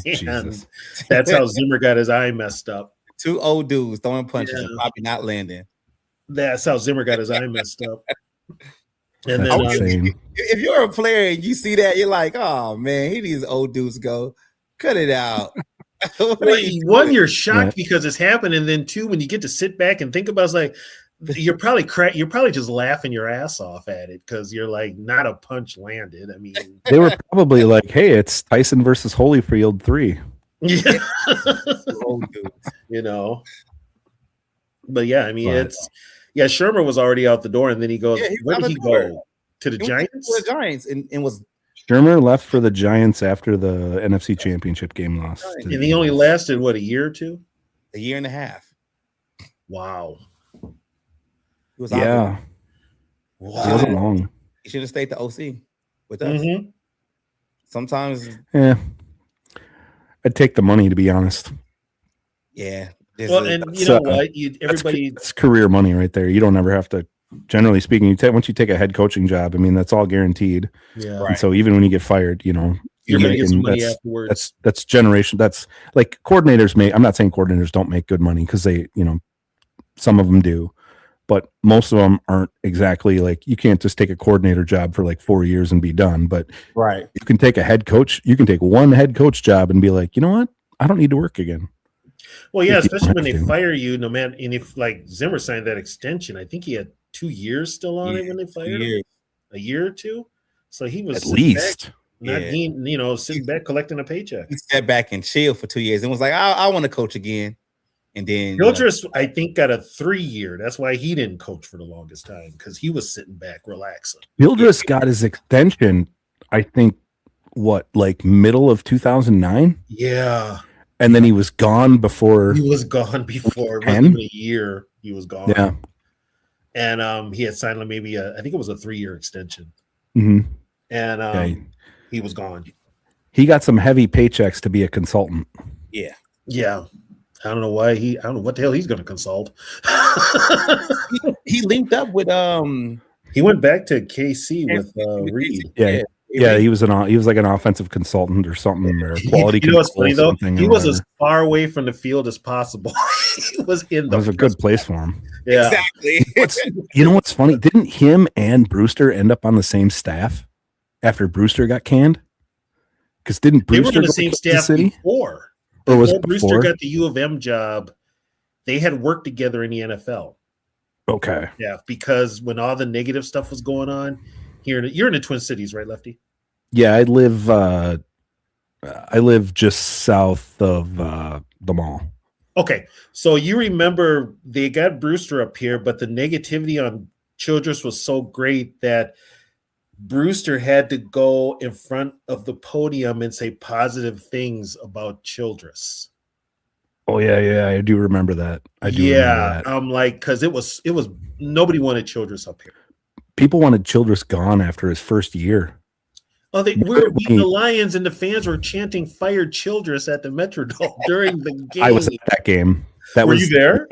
[SPEAKER 2] And that's how Zimmer got his eye messed up.
[SPEAKER 1] 2 old dudes throwing punches and probably not landing.
[SPEAKER 2] That's how Zimmer got his eye messed up. And then,
[SPEAKER 1] if you're a player and you see that, you're like, oh man, here these old dudes go. Cut it out.
[SPEAKER 2] One, you're shocked because it's happened, and then 2, when you get to sit back and think about it, it's like you're probably just laughing your ass off at it because you're like, not a punch landed. I mean,
[SPEAKER 3] they were probably like, hey, it's Tyson versus Holyfield 3.
[SPEAKER 2] Yeah. But yeah, I mean, Shurmur was already out the door, and then he goes, where did he go? To the Giants?
[SPEAKER 1] To the Giants, and was
[SPEAKER 3] Shermer left for the Giants after the NFC Championship game loss.
[SPEAKER 2] And he only lasted, what, a year or two?
[SPEAKER 1] A year and a half.
[SPEAKER 2] Wow.
[SPEAKER 1] He was
[SPEAKER 3] Yeah.
[SPEAKER 2] Wow.
[SPEAKER 3] It wasn't long.
[SPEAKER 1] He should have stayed the OC with us.
[SPEAKER 2] Mm-hmm.
[SPEAKER 1] Sometimes,
[SPEAKER 3] Yeah. I'd take the money, to be honest.
[SPEAKER 1] yeah.
[SPEAKER 2] Well, and you know what? Everybody,
[SPEAKER 3] that's career money right there. You don't ever have to. Generally speaking, once you take a head coaching job, I mean, that's all guaranteed.
[SPEAKER 2] yeah.
[SPEAKER 1] Right.
[SPEAKER 3] And so even when you get fired, you know,
[SPEAKER 2] You're going to get some money
[SPEAKER 3] that's,
[SPEAKER 2] afterwards.
[SPEAKER 3] that's generation. That's like coordinators make. I'm not saying coordinators don't make good money because they, you know, some of them do, but most of them aren't exactly like, you can't just take a coordinator job for like 4 years and be done. But
[SPEAKER 1] right.
[SPEAKER 3] you can take a head coach. You can take one head coach job and be like, you know what? I don't need to work again.
[SPEAKER 2] Well, yeah,
[SPEAKER 3] If you
[SPEAKER 2] especially
[SPEAKER 3] don't
[SPEAKER 2] when
[SPEAKER 3] have
[SPEAKER 2] they
[SPEAKER 3] to.
[SPEAKER 2] fire you, no man. And if like Zimmer signed that extension, I think he had 2 years still on it when they fired him. A year or two. So he was
[SPEAKER 3] At
[SPEAKER 2] sitting
[SPEAKER 3] least.
[SPEAKER 2] back, not being, you know, sitting back collecting a paycheck.
[SPEAKER 1] He sat back and chilled for 2 years and was like, I want to coach again. And then
[SPEAKER 2] Childress, I think, got a 3-year. That's why he didn't coach for the longest time, because he was sitting back, relaxing.
[SPEAKER 3] Childress got his extension, I think, like middle of 2009?
[SPEAKER 2] Yeah.
[SPEAKER 3] And then he was gone before.
[SPEAKER 2] He was gone before. It
[SPEAKER 3] 10?
[SPEAKER 2] wasn't even a year. He was gone.
[SPEAKER 3] Yeah.
[SPEAKER 2] And he had signed maybe I think it was a 3-year extension.
[SPEAKER 3] Mm-hmm.
[SPEAKER 2] And he was gone.
[SPEAKER 3] He got some heavy paychecks to be a consultant.
[SPEAKER 1] Yeah.
[SPEAKER 2] Yeah. I don't know why I don't know what the hell he's going to consult.
[SPEAKER 1] He linked up with
[SPEAKER 2] He went back to KC with Reed.
[SPEAKER 3] Yeah, he was like an offensive consultant or something, or quality.
[SPEAKER 2] You know what's funny though? He was
[SPEAKER 3] whatever.
[SPEAKER 2] as far away from the field as possible. He was in the.
[SPEAKER 3] It was a good place for him.
[SPEAKER 2] Yeah,
[SPEAKER 1] exactly.
[SPEAKER 3] You know what's funny? Didn't him and Brewster end up on the same staff after Brewster got canned? Because didn't
[SPEAKER 2] they
[SPEAKER 3] Brewster
[SPEAKER 2] were in the
[SPEAKER 3] go to
[SPEAKER 2] same
[SPEAKER 3] Kansas
[SPEAKER 2] staff
[SPEAKER 3] City?
[SPEAKER 2] before.
[SPEAKER 3] Or was it
[SPEAKER 2] Brewster
[SPEAKER 3] before?
[SPEAKER 2] got the U of M job, they had worked together in the NFL.
[SPEAKER 3] Okay.
[SPEAKER 2] Yeah, because when all the negative stuff was going on here, you're in the Twin Cities, right, Lefty?
[SPEAKER 3] Yeah, I live just south of the mall.
[SPEAKER 2] Okay, so you remember they got Brewster up here, but the negativity on Childress was so great that Brewster had to go in front of the podium and say positive things about Childress.
[SPEAKER 3] Oh yeah, I do remember that. I do remember that.
[SPEAKER 2] I'm like, because it was nobody wanted Childress up here.
[SPEAKER 3] People wanted Childress gone after his first year.
[SPEAKER 2] Oh, we were beating the Lions, and the fans were chanting "Fire Childress" at the Metrodome during the game.
[SPEAKER 3] I was at that game.
[SPEAKER 2] Were you there?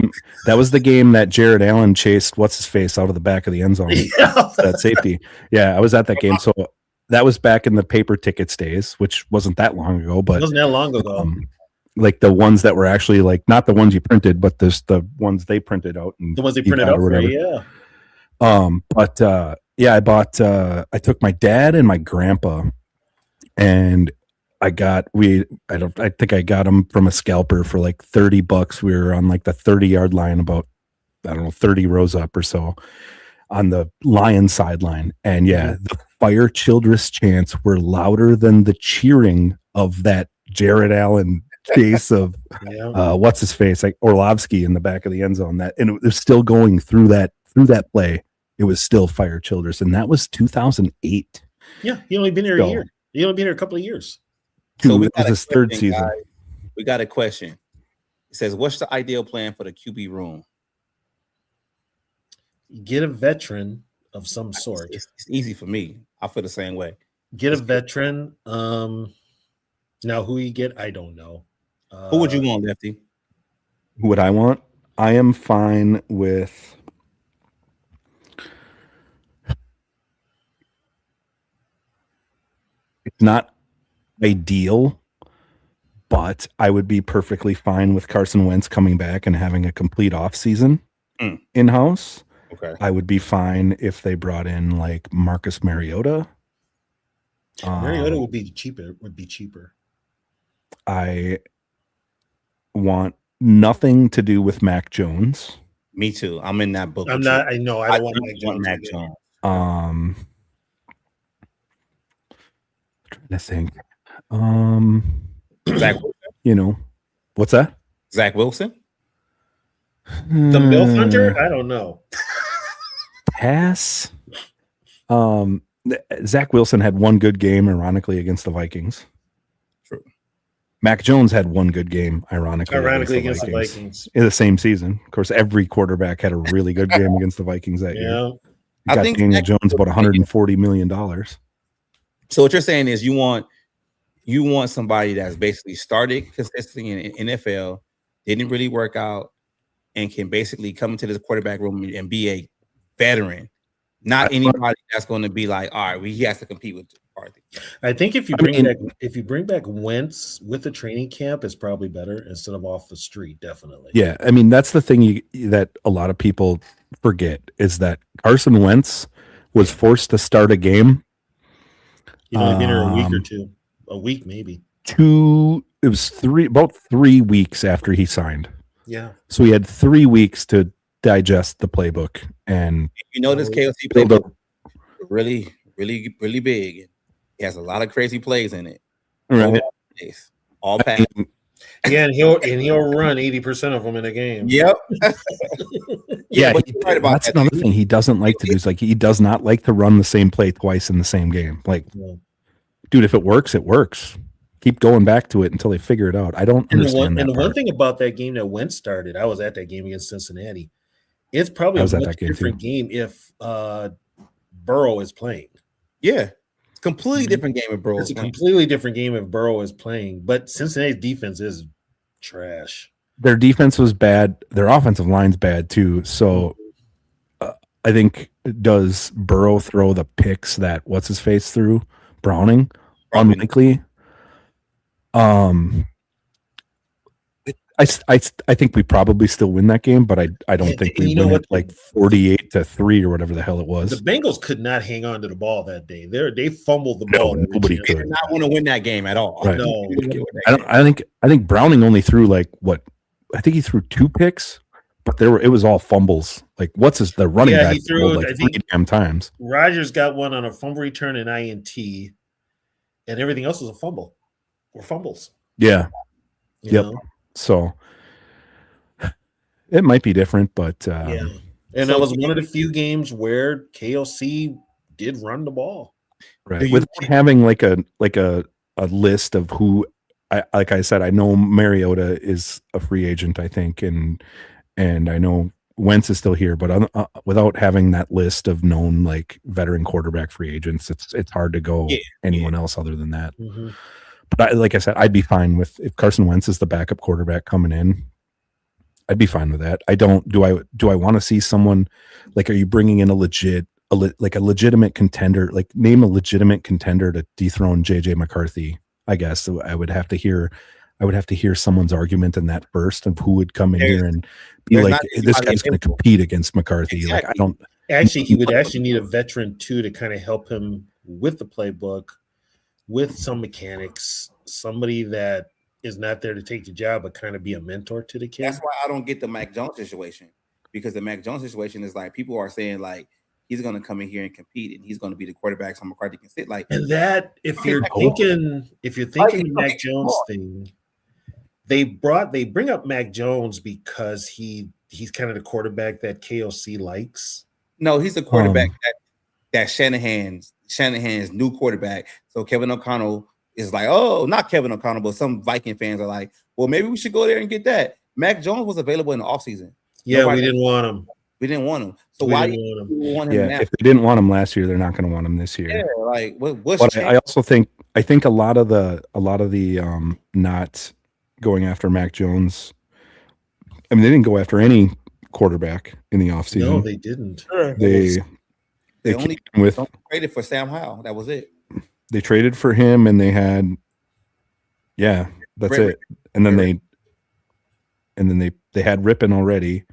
[SPEAKER 3] That was the game that Jared Allen chased what's his face out of the back of the end zone.
[SPEAKER 2] Yeah.
[SPEAKER 3] That safety. Yeah, I was at that game. So that was back in the paper tickets days, which wasn't that long ago. But
[SPEAKER 2] it wasn't that long ago.
[SPEAKER 3] Like the ones that were actually like not the ones you printed, but there's the ones they printed out. And
[SPEAKER 2] the ones they printed out, right?
[SPEAKER 3] Yeah. Yeah, I bought. I took my dad and my grandpa, and I think I got them from a scalper for like $30. We were on like the 30-yard line, about 30 rows up or so, on the Lion sideline. And yeah, the Fire Childress chants were louder than the cheering of that Jared Allen chase of what's his face, like Orlovsky in the back of the end zone. And it was still going through that play. It was still Fire Childress, and that was 2008.
[SPEAKER 2] Yeah, he only been here a year. He only been here a couple of years.
[SPEAKER 1] So
[SPEAKER 3] it was his third season.
[SPEAKER 1] Guys. We got a question. It says, "What's the ideal plan for the QB room?"
[SPEAKER 2] Get a veteran of some sort.
[SPEAKER 1] It's easy for me. I feel the same way.
[SPEAKER 2] Get a veteran. Now who you get, I don't know.
[SPEAKER 1] Who would you want, Lefty?
[SPEAKER 3] Who would I want? I am fine with. It's not ideal, but I would be perfectly fine with Carson Wentz coming back and having a complete offseason in-house.
[SPEAKER 1] Okay.
[SPEAKER 3] I would be fine if they brought in like Marcus Mariota.
[SPEAKER 2] Mariota would be cheaper.
[SPEAKER 3] I want nothing to do with Mac Jones.
[SPEAKER 1] Me too. I'm in that book.
[SPEAKER 2] I know. I don't want Mac Jones.
[SPEAKER 3] I think.
[SPEAKER 1] Zach Wilson?
[SPEAKER 3] What's that?
[SPEAKER 1] Zach Wilson?
[SPEAKER 2] The MILF Hunter? I don't know.
[SPEAKER 3] Pass. Zach Wilson had one good game, ironically, against the Vikings.
[SPEAKER 1] True.
[SPEAKER 3] Mac Jones had one good game, ironically
[SPEAKER 2] against the Vikings
[SPEAKER 3] in the same season. Of course, every quarterback had a really good game against the Vikings that year.
[SPEAKER 1] I
[SPEAKER 3] got
[SPEAKER 1] think
[SPEAKER 3] Daniel Jones about $140 million.
[SPEAKER 1] So what you're saying is you want somebody that's basically started consistently in NFL, didn't really work out, and can basically come into this quarterback room and be a veteran. Not anybody that's going to be like, all right, he has to compete with McCarthy.
[SPEAKER 2] I think if you bring back Wentz with the training camp, it's probably better instead of off the street. Definitely.
[SPEAKER 3] Yeah, I mean that's the thing that a lot of people forget is that Carson Wentz was forced to start a game.
[SPEAKER 2] He'd only been here a week or two, a week maybe.
[SPEAKER 3] About 3 weeks after he signed.
[SPEAKER 2] Yeah.
[SPEAKER 3] So he had 3 weeks to digest the playbook, and
[SPEAKER 1] this KOC playbook really, really, really big. He has a lot of crazy plays in it.
[SPEAKER 3] Right.
[SPEAKER 1] All pass.
[SPEAKER 2] Yeah, and he'll run 80% of them in a game.
[SPEAKER 1] Yep.
[SPEAKER 3] Right about that's another thing he doesn't like to do. Is like he does not like to run the same play twice in the same game. Like, dude, if it works, it works. Keep going back to it until they figure it out. I don't understand that.
[SPEAKER 2] And the one thing about that game that Wentz started, I was at that game against Cincinnati. It's probably a much different game if Burrow is playing.
[SPEAKER 1] Yeah. It's a completely different game if Burrow
[SPEAKER 2] is playing. It's a completely different game if Burrow is playing. But Cincinnati's defense is trash.
[SPEAKER 3] Their defense was bad. Their offensive line's bad too. So I think, does Burrow throw the picks that what's his face threw? Browning? Unlikely. I think we probably still win that game, but I don't think we win it like 48-3 or whatever the hell it was.
[SPEAKER 2] The Bengals could not hang on to the ball that day. They fumbled the ball.
[SPEAKER 3] Nobody could.
[SPEAKER 1] They did not want to win that game at all.
[SPEAKER 3] Right.
[SPEAKER 2] No,
[SPEAKER 3] I think Browning only threw like what? I think he threw 2 picks, but it was all fumbles. Like the running back
[SPEAKER 2] he threw
[SPEAKER 3] like 3 damn times.
[SPEAKER 2] Rodgers got one on a fumble return and INT, and everything else was a fumble or fumbles.
[SPEAKER 3] Yeah.
[SPEAKER 2] You know?
[SPEAKER 3] So it might be different, but
[SPEAKER 2] and that was one of the few games where KOC did run the ball.
[SPEAKER 3] Right. Without having like a list of who, like I said, I know Mariota is a free agent, I think, and I know Wentz is still here, but without having that list of known like veteran quarterback free agents, it's hard to go anyone else other than that.
[SPEAKER 2] Mm-hmm.
[SPEAKER 3] But like I said, I'd be fine with if Carson Wentz is the backup quarterback coming in. I'd be fine with that. Do I want to see someone like, are you bringing in a legitimate contender, like name a legitimate contender to dethrone JJ McCarthy? I guess so I would have to hear someone's argument in that first of who would come in here and be like, this guy's going to compete against McCarthy.
[SPEAKER 1] Exactly.
[SPEAKER 3] Like, I don't
[SPEAKER 2] actually, he would actually need a veteran too to kind of help him with the playbook, with some mechanics, somebody that is not there to take the job, but kind of be a mentor to the kid.
[SPEAKER 1] That's why I don't get the Mac Jones situation, because the Mac Jones situation is like people are saying like he's going to come in here and compete and he's going to be the quarterback so McCarthy can sit. Like,
[SPEAKER 2] and that if you're thinking the Mac Jones thing, they bring up Mac Jones because he's kind of the quarterback that KOC likes.
[SPEAKER 1] No, he's the quarterback that Shanahan's new quarterback. So Kevin O'Connell is like, oh, not Kevin O'Connell, but some Viking fans are like, well, maybe we should go there and get that. Mac Jones was available in the offseason.
[SPEAKER 2] Yeah, we didn't want him.
[SPEAKER 1] We didn't want him. So why do you want him now?
[SPEAKER 3] If they didn't want him last year, they're not going to want him this year.
[SPEAKER 1] Yeah, like what's
[SPEAKER 3] but I also think a lot of the not going after Mac Jones. I mean, they didn't go after any quarterback in the offseason.
[SPEAKER 2] No, they didn't.
[SPEAKER 1] They only traded for Sam Howell. That was it.
[SPEAKER 3] They traded for him, and they had, that's it. And then they had Rippon already,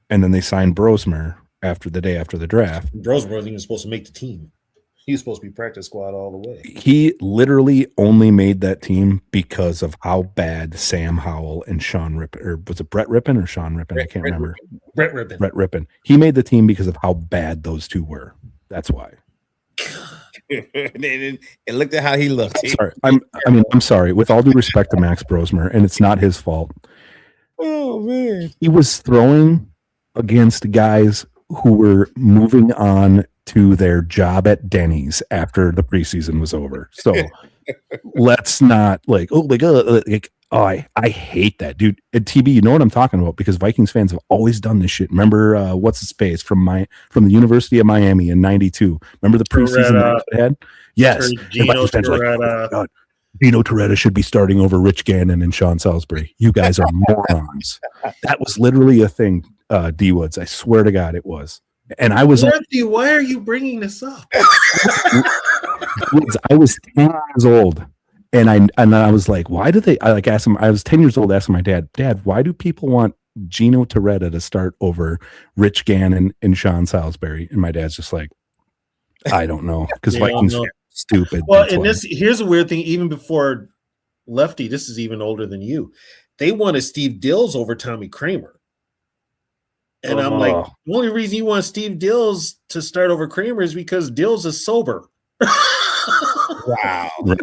[SPEAKER 3] and then they signed Brosmer the day after the draft.
[SPEAKER 2] Brosmer wasn't even supposed to make the team. He was supposed to be practice squad all the way.
[SPEAKER 3] He literally only made that team because of how bad Sam Howell and Sean Rippon, or was it Brett Rippon or Sean Rippon? I can't remember.
[SPEAKER 2] Brett Rippon.
[SPEAKER 3] He made the team because of how bad those two were. That's why.
[SPEAKER 1] And looked at how he looked.
[SPEAKER 3] Sorry. I'm sorry. With all due respect to Max Brosmer, and it's not his fault.
[SPEAKER 1] Oh man.
[SPEAKER 3] He was throwing against guys who were moving on to their job at Denny's after the preseason was over. So let's not like, oh my God, like, oh, I hate that, dude. At TB, you know what I'm talking about, because Vikings fans have always done this shit. Remember what's his face from the University of Miami in '92? Remember the preseason they had? Yes.
[SPEAKER 2] Gino
[SPEAKER 3] fans were like, oh, God, Gino Torretta should be starting over Rich Gannon and Sean Salisbury. You guys are morons. That was literally a thing, D Woods. I swear to God, it was. And I was.
[SPEAKER 2] Dorothy, why are you bringing this up?
[SPEAKER 3] I was 10 years old. And I was like, why do they? I like asked him. I was 10 years old, asking my dad, why do people want Gino Torretta to start over Rich Gannon and Sean Salisbury? And my dad's just like, I don't know, because Vikings fans are stupid.
[SPEAKER 2] Well, and here's a weird thing. Even before Lefty, this is even older than you. They wanted Steve Dills over Tommy Kramer, and I'm like, the only reason you want Steve Dills to start over Kramer is because Dills is sober.
[SPEAKER 1] Wow.
[SPEAKER 3] Right.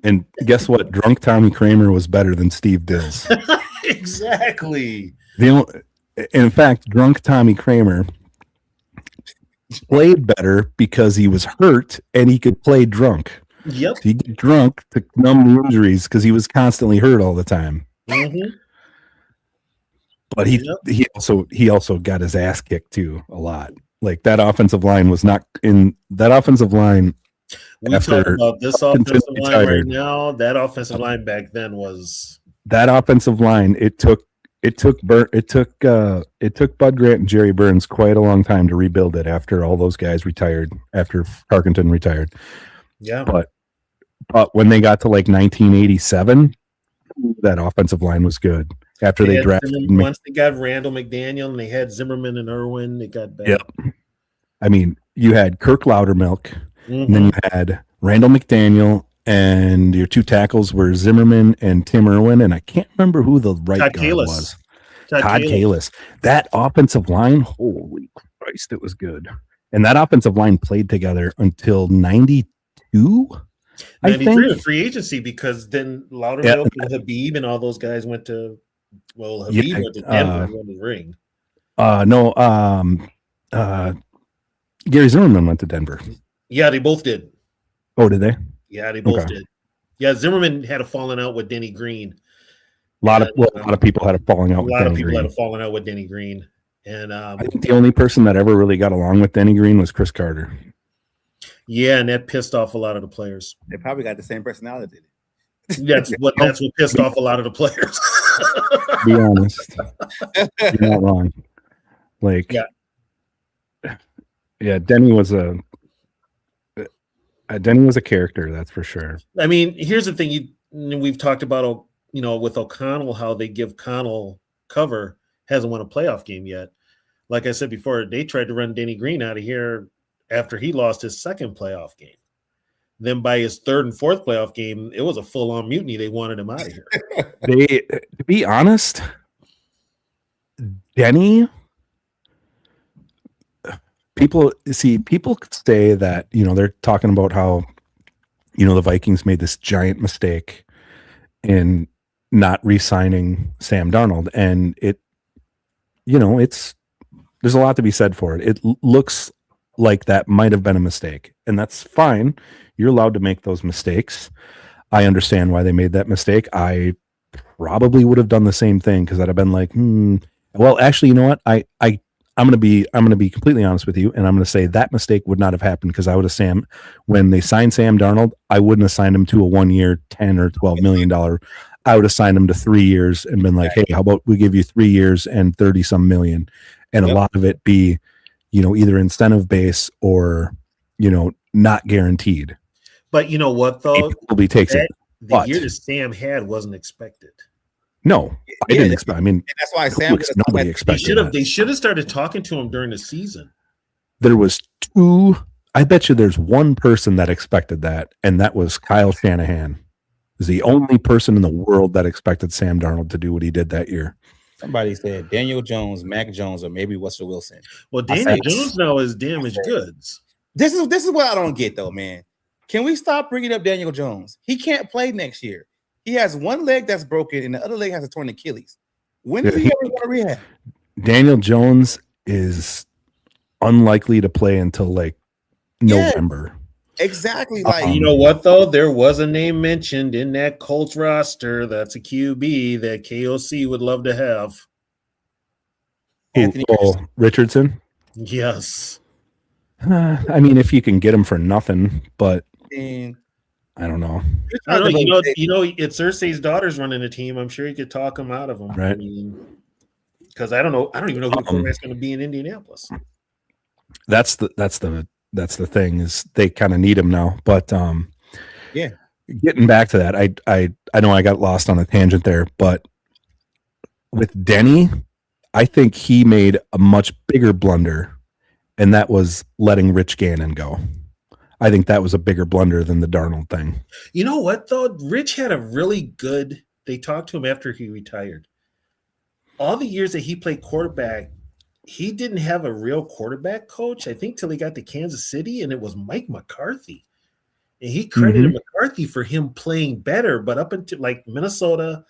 [SPEAKER 3] And guess what? Drunk Tommy Kramer was better than Steve Dills.
[SPEAKER 2] Exactly.
[SPEAKER 3] In fact, drunk Tommy Kramer played better because he was hurt and he could play drunk.
[SPEAKER 2] Yep.
[SPEAKER 3] He get drunk to numb the injuries because he was constantly hurt all the time.
[SPEAKER 2] Mm-hmm.
[SPEAKER 3] But he also got his ass kicked too a lot. Like that offensive line was not in that offensive line.
[SPEAKER 2] We talk about this offensive line right now. That offensive line back then was
[SPEAKER 3] that offensive line. It took Bud Grant and Jerry Burns quite a long time to rebuild it after all those guys retired, after Tarkenton retired.
[SPEAKER 2] Yeah.
[SPEAKER 3] But when they got to like 1987, that offensive line was good. After they drafted
[SPEAKER 2] once they got Randall McDaniel and they had Zimmerman and Irwin, it got better.
[SPEAKER 3] Yep. I mean, you had Kirk Loudermilk, and then you had Randall McDaniel, and your two tackles were Zimmerman and Tim Irwin, and I can't remember who the right guard was. Todd Kalis. That offensive line, holy Christ, it was good. And that offensive line played together until 92, I think.
[SPEAKER 2] Was free agency, because then Loudermilk and Habib and all those guys went to, Habib went to Denver and won the ring.
[SPEAKER 3] Gary Zimmerman went to Denver.
[SPEAKER 2] Yeah, they both did.
[SPEAKER 3] Oh, did they?
[SPEAKER 2] Yeah, they both did. Yeah, Zimmerman had a falling out with Denny Green.
[SPEAKER 3] A lot of people had a falling out.
[SPEAKER 2] A lot of people had a falling out with Denny Green, and I
[SPEAKER 3] think the only person that ever really got along with Denny Green was Chris Carter.
[SPEAKER 2] Yeah, and that pissed off a lot of the players.
[SPEAKER 1] They probably got the same personality.
[SPEAKER 2] That's what pissed off a lot of the players.
[SPEAKER 3] Be honest, you're not wrong. Like, yeah, Denny was a character, that's for sure.
[SPEAKER 2] I mean, here's the thing: we've talked about, with O'Connell, how they give Connell cover, hasn't won a playoff game yet. Like I said before, they tried to run Denny Green out of here after he lost his second playoff game. Then by his third and fourth playoff game, it was a full-on mutiny. They wanted him out of here.
[SPEAKER 3] To be honest, Denny, people say that, they're talking about how, the Vikings made this giant mistake in not re-signing Sam Darnold. And there's a lot to be said for it. It looks like that might have been a mistake, and that's fine. You're allowed to make those mistakes. I understand why they made that mistake. I probably would have done the same thing, because I'd have been like, well, actually, you know what? I'm gonna be completely honest with you, and I'm gonna say that mistake would not have happened, because I would have when they signed Sam Darnold, I wouldn't have signed him to a 1 year, $10 or $12 million. I would have signed him to 3 years and been like, hey, how about we give you 3 years and 30 some million, and a lot of it be, either incentive base or, not guaranteed.
[SPEAKER 2] But you know what, though?
[SPEAKER 3] It probably takes it.
[SPEAKER 2] The year that Sam had wasn't expected.
[SPEAKER 3] No, I didn't expect. I mean,
[SPEAKER 1] that's why Sam
[SPEAKER 3] nobody expected.
[SPEAKER 2] They should have started talking to him during the season.
[SPEAKER 3] There was two. I bet you there's one person that expected that, and that was Kyle Shanahan. Is the only person in the world that expected Sam Darnold to do what he did that year.
[SPEAKER 1] Somebody said Daniel Jones, Mac Jones, or maybe Russell Wilson.
[SPEAKER 2] Well, Daniel Jones now is damaged goods.
[SPEAKER 1] This is what I don't get, though, man. Can we stop bringing up Daniel Jones? He can't play next year. He has one leg that's broken, and the other leg has a torn Achilles. When is he ever going to rehab?
[SPEAKER 3] Daniel Jones is unlikely to play until like November.
[SPEAKER 1] Exactly. Like
[SPEAKER 2] you know what though? There was a name mentioned in that Colts roster. That's a QB that KOC would love to have.
[SPEAKER 1] Anthony
[SPEAKER 3] Richardson.
[SPEAKER 2] Yes.
[SPEAKER 3] I mean, if you can get him for nothing, but
[SPEAKER 1] and
[SPEAKER 3] I don't know.
[SPEAKER 2] I don't know, it's Cersei's daughter's running the team. I'm sure you could talk him out of him.
[SPEAKER 3] Right.
[SPEAKER 2] I mean, because I don't even know who the quarterback's going to be in Indianapolis.
[SPEAKER 3] That's the thing is they kind of need him now. But
[SPEAKER 1] yeah,
[SPEAKER 3] getting back to that, I know I got lost on a tangent there, but with Denny, I think he made a much bigger blunder, and that was letting Rich Gannon go. I think that was a bigger blunder than the Darnold thing.
[SPEAKER 2] You know what, though? Rich had a really good – they talked to him after he retired. All the years that he played quarterback, he didn't have a real quarterback coach, I think, till he got to Kansas City, and it was Mike McCarthy. And he credited McCarthy for him playing better, but up until like Minnesota,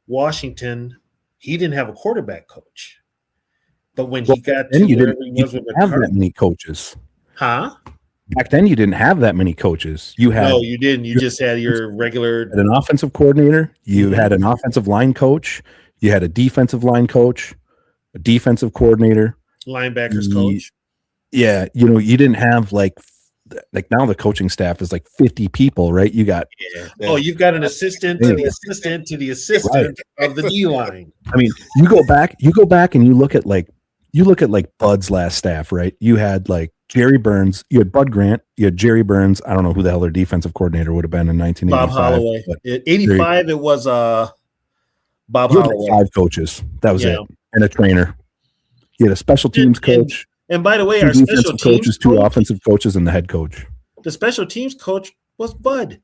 [SPEAKER 2] Washington, he didn't have a quarterback coach. But when he got to where he was with McCarthy –
[SPEAKER 3] have that many coaches.
[SPEAKER 2] Huh?
[SPEAKER 3] Back then, you didn't have that many coaches. You
[SPEAKER 2] didn't. You just had your regular –
[SPEAKER 3] an offensive coordinator. You had an offensive line coach. You had a defensive line coach, a defensive coordinator,
[SPEAKER 2] linebackers coach.
[SPEAKER 3] Yeah, you didn't have like now the coaching staff is like 50 people, right? You got
[SPEAKER 2] you've got an assistant to the assistant to the assistant of the D line.
[SPEAKER 3] I mean, you go back and you look at like Bud's last staff, right? You had like Jerry Burns, you had Bud Grant, you had Jerry Burns. I don't know who the hell their defensive coordinator would have been in 1985.
[SPEAKER 2] Bob Holloway. 85, it was Bob Holloway.
[SPEAKER 3] 5 coaches. That was it. And a trainer. You had a special teams coach.
[SPEAKER 2] And by the way, our special teams
[SPEAKER 3] coaches, 2 offensive coaches, and the head coach.
[SPEAKER 2] The special teams coach was Bud.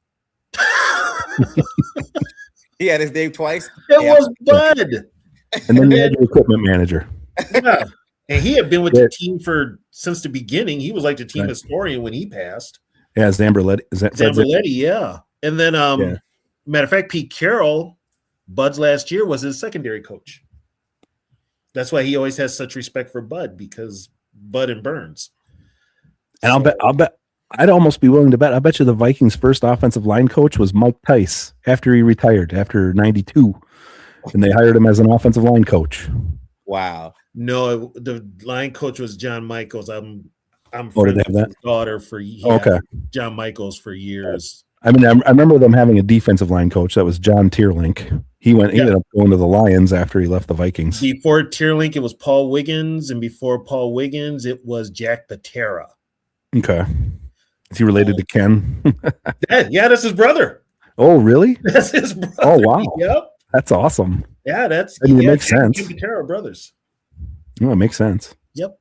[SPEAKER 1] He had his name twice.
[SPEAKER 2] It was Bud.
[SPEAKER 3] And then you had your equipment manager.
[SPEAKER 2] Yeah. And he had been with the team since the beginning. He was like the team historian when he passed.
[SPEAKER 3] Yeah, Zamberletti.
[SPEAKER 2] Zamberletti, yeah. And then, matter of fact, Pete Carroll, Bud's last year, was his secondary coach. That's why he always has such respect for Bud, because Bud and Burns.
[SPEAKER 3] And I'll bet I'd almost be willing to bet. I bet you the Vikings' first offensive line coach was Mike Tice after he retired after 92, and they hired him as an offensive line coach.
[SPEAKER 1] Wow.
[SPEAKER 2] No, the line coach was John Michaels. I'm
[SPEAKER 3] friends with his
[SPEAKER 2] daughter for John Michaels for years.
[SPEAKER 3] I mean, I remember them having a defensive line coach that was John Tierlink. He ended up going to the Lions after he left the Vikings.
[SPEAKER 2] Before Tierlink, it was Paul Wiggins, and before Paul Wiggins, it was Jack Patera.
[SPEAKER 3] Okay. Is he related to Ken?
[SPEAKER 2] Yeah, that's his brother.
[SPEAKER 3] Oh, really?
[SPEAKER 2] That's his brother.
[SPEAKER 3] Oh, wow.
[SPEAKER 2] Yep.
[SPEAKER 3] That's awesome.
[SPEAKER 2] Yeah,
[SPEAKER 3] it makes sense.
[SPEAKER 2] Patera brothers.
[SPEAKER 3] Oh, it makes sense.
[SPEAKER 2] Yep.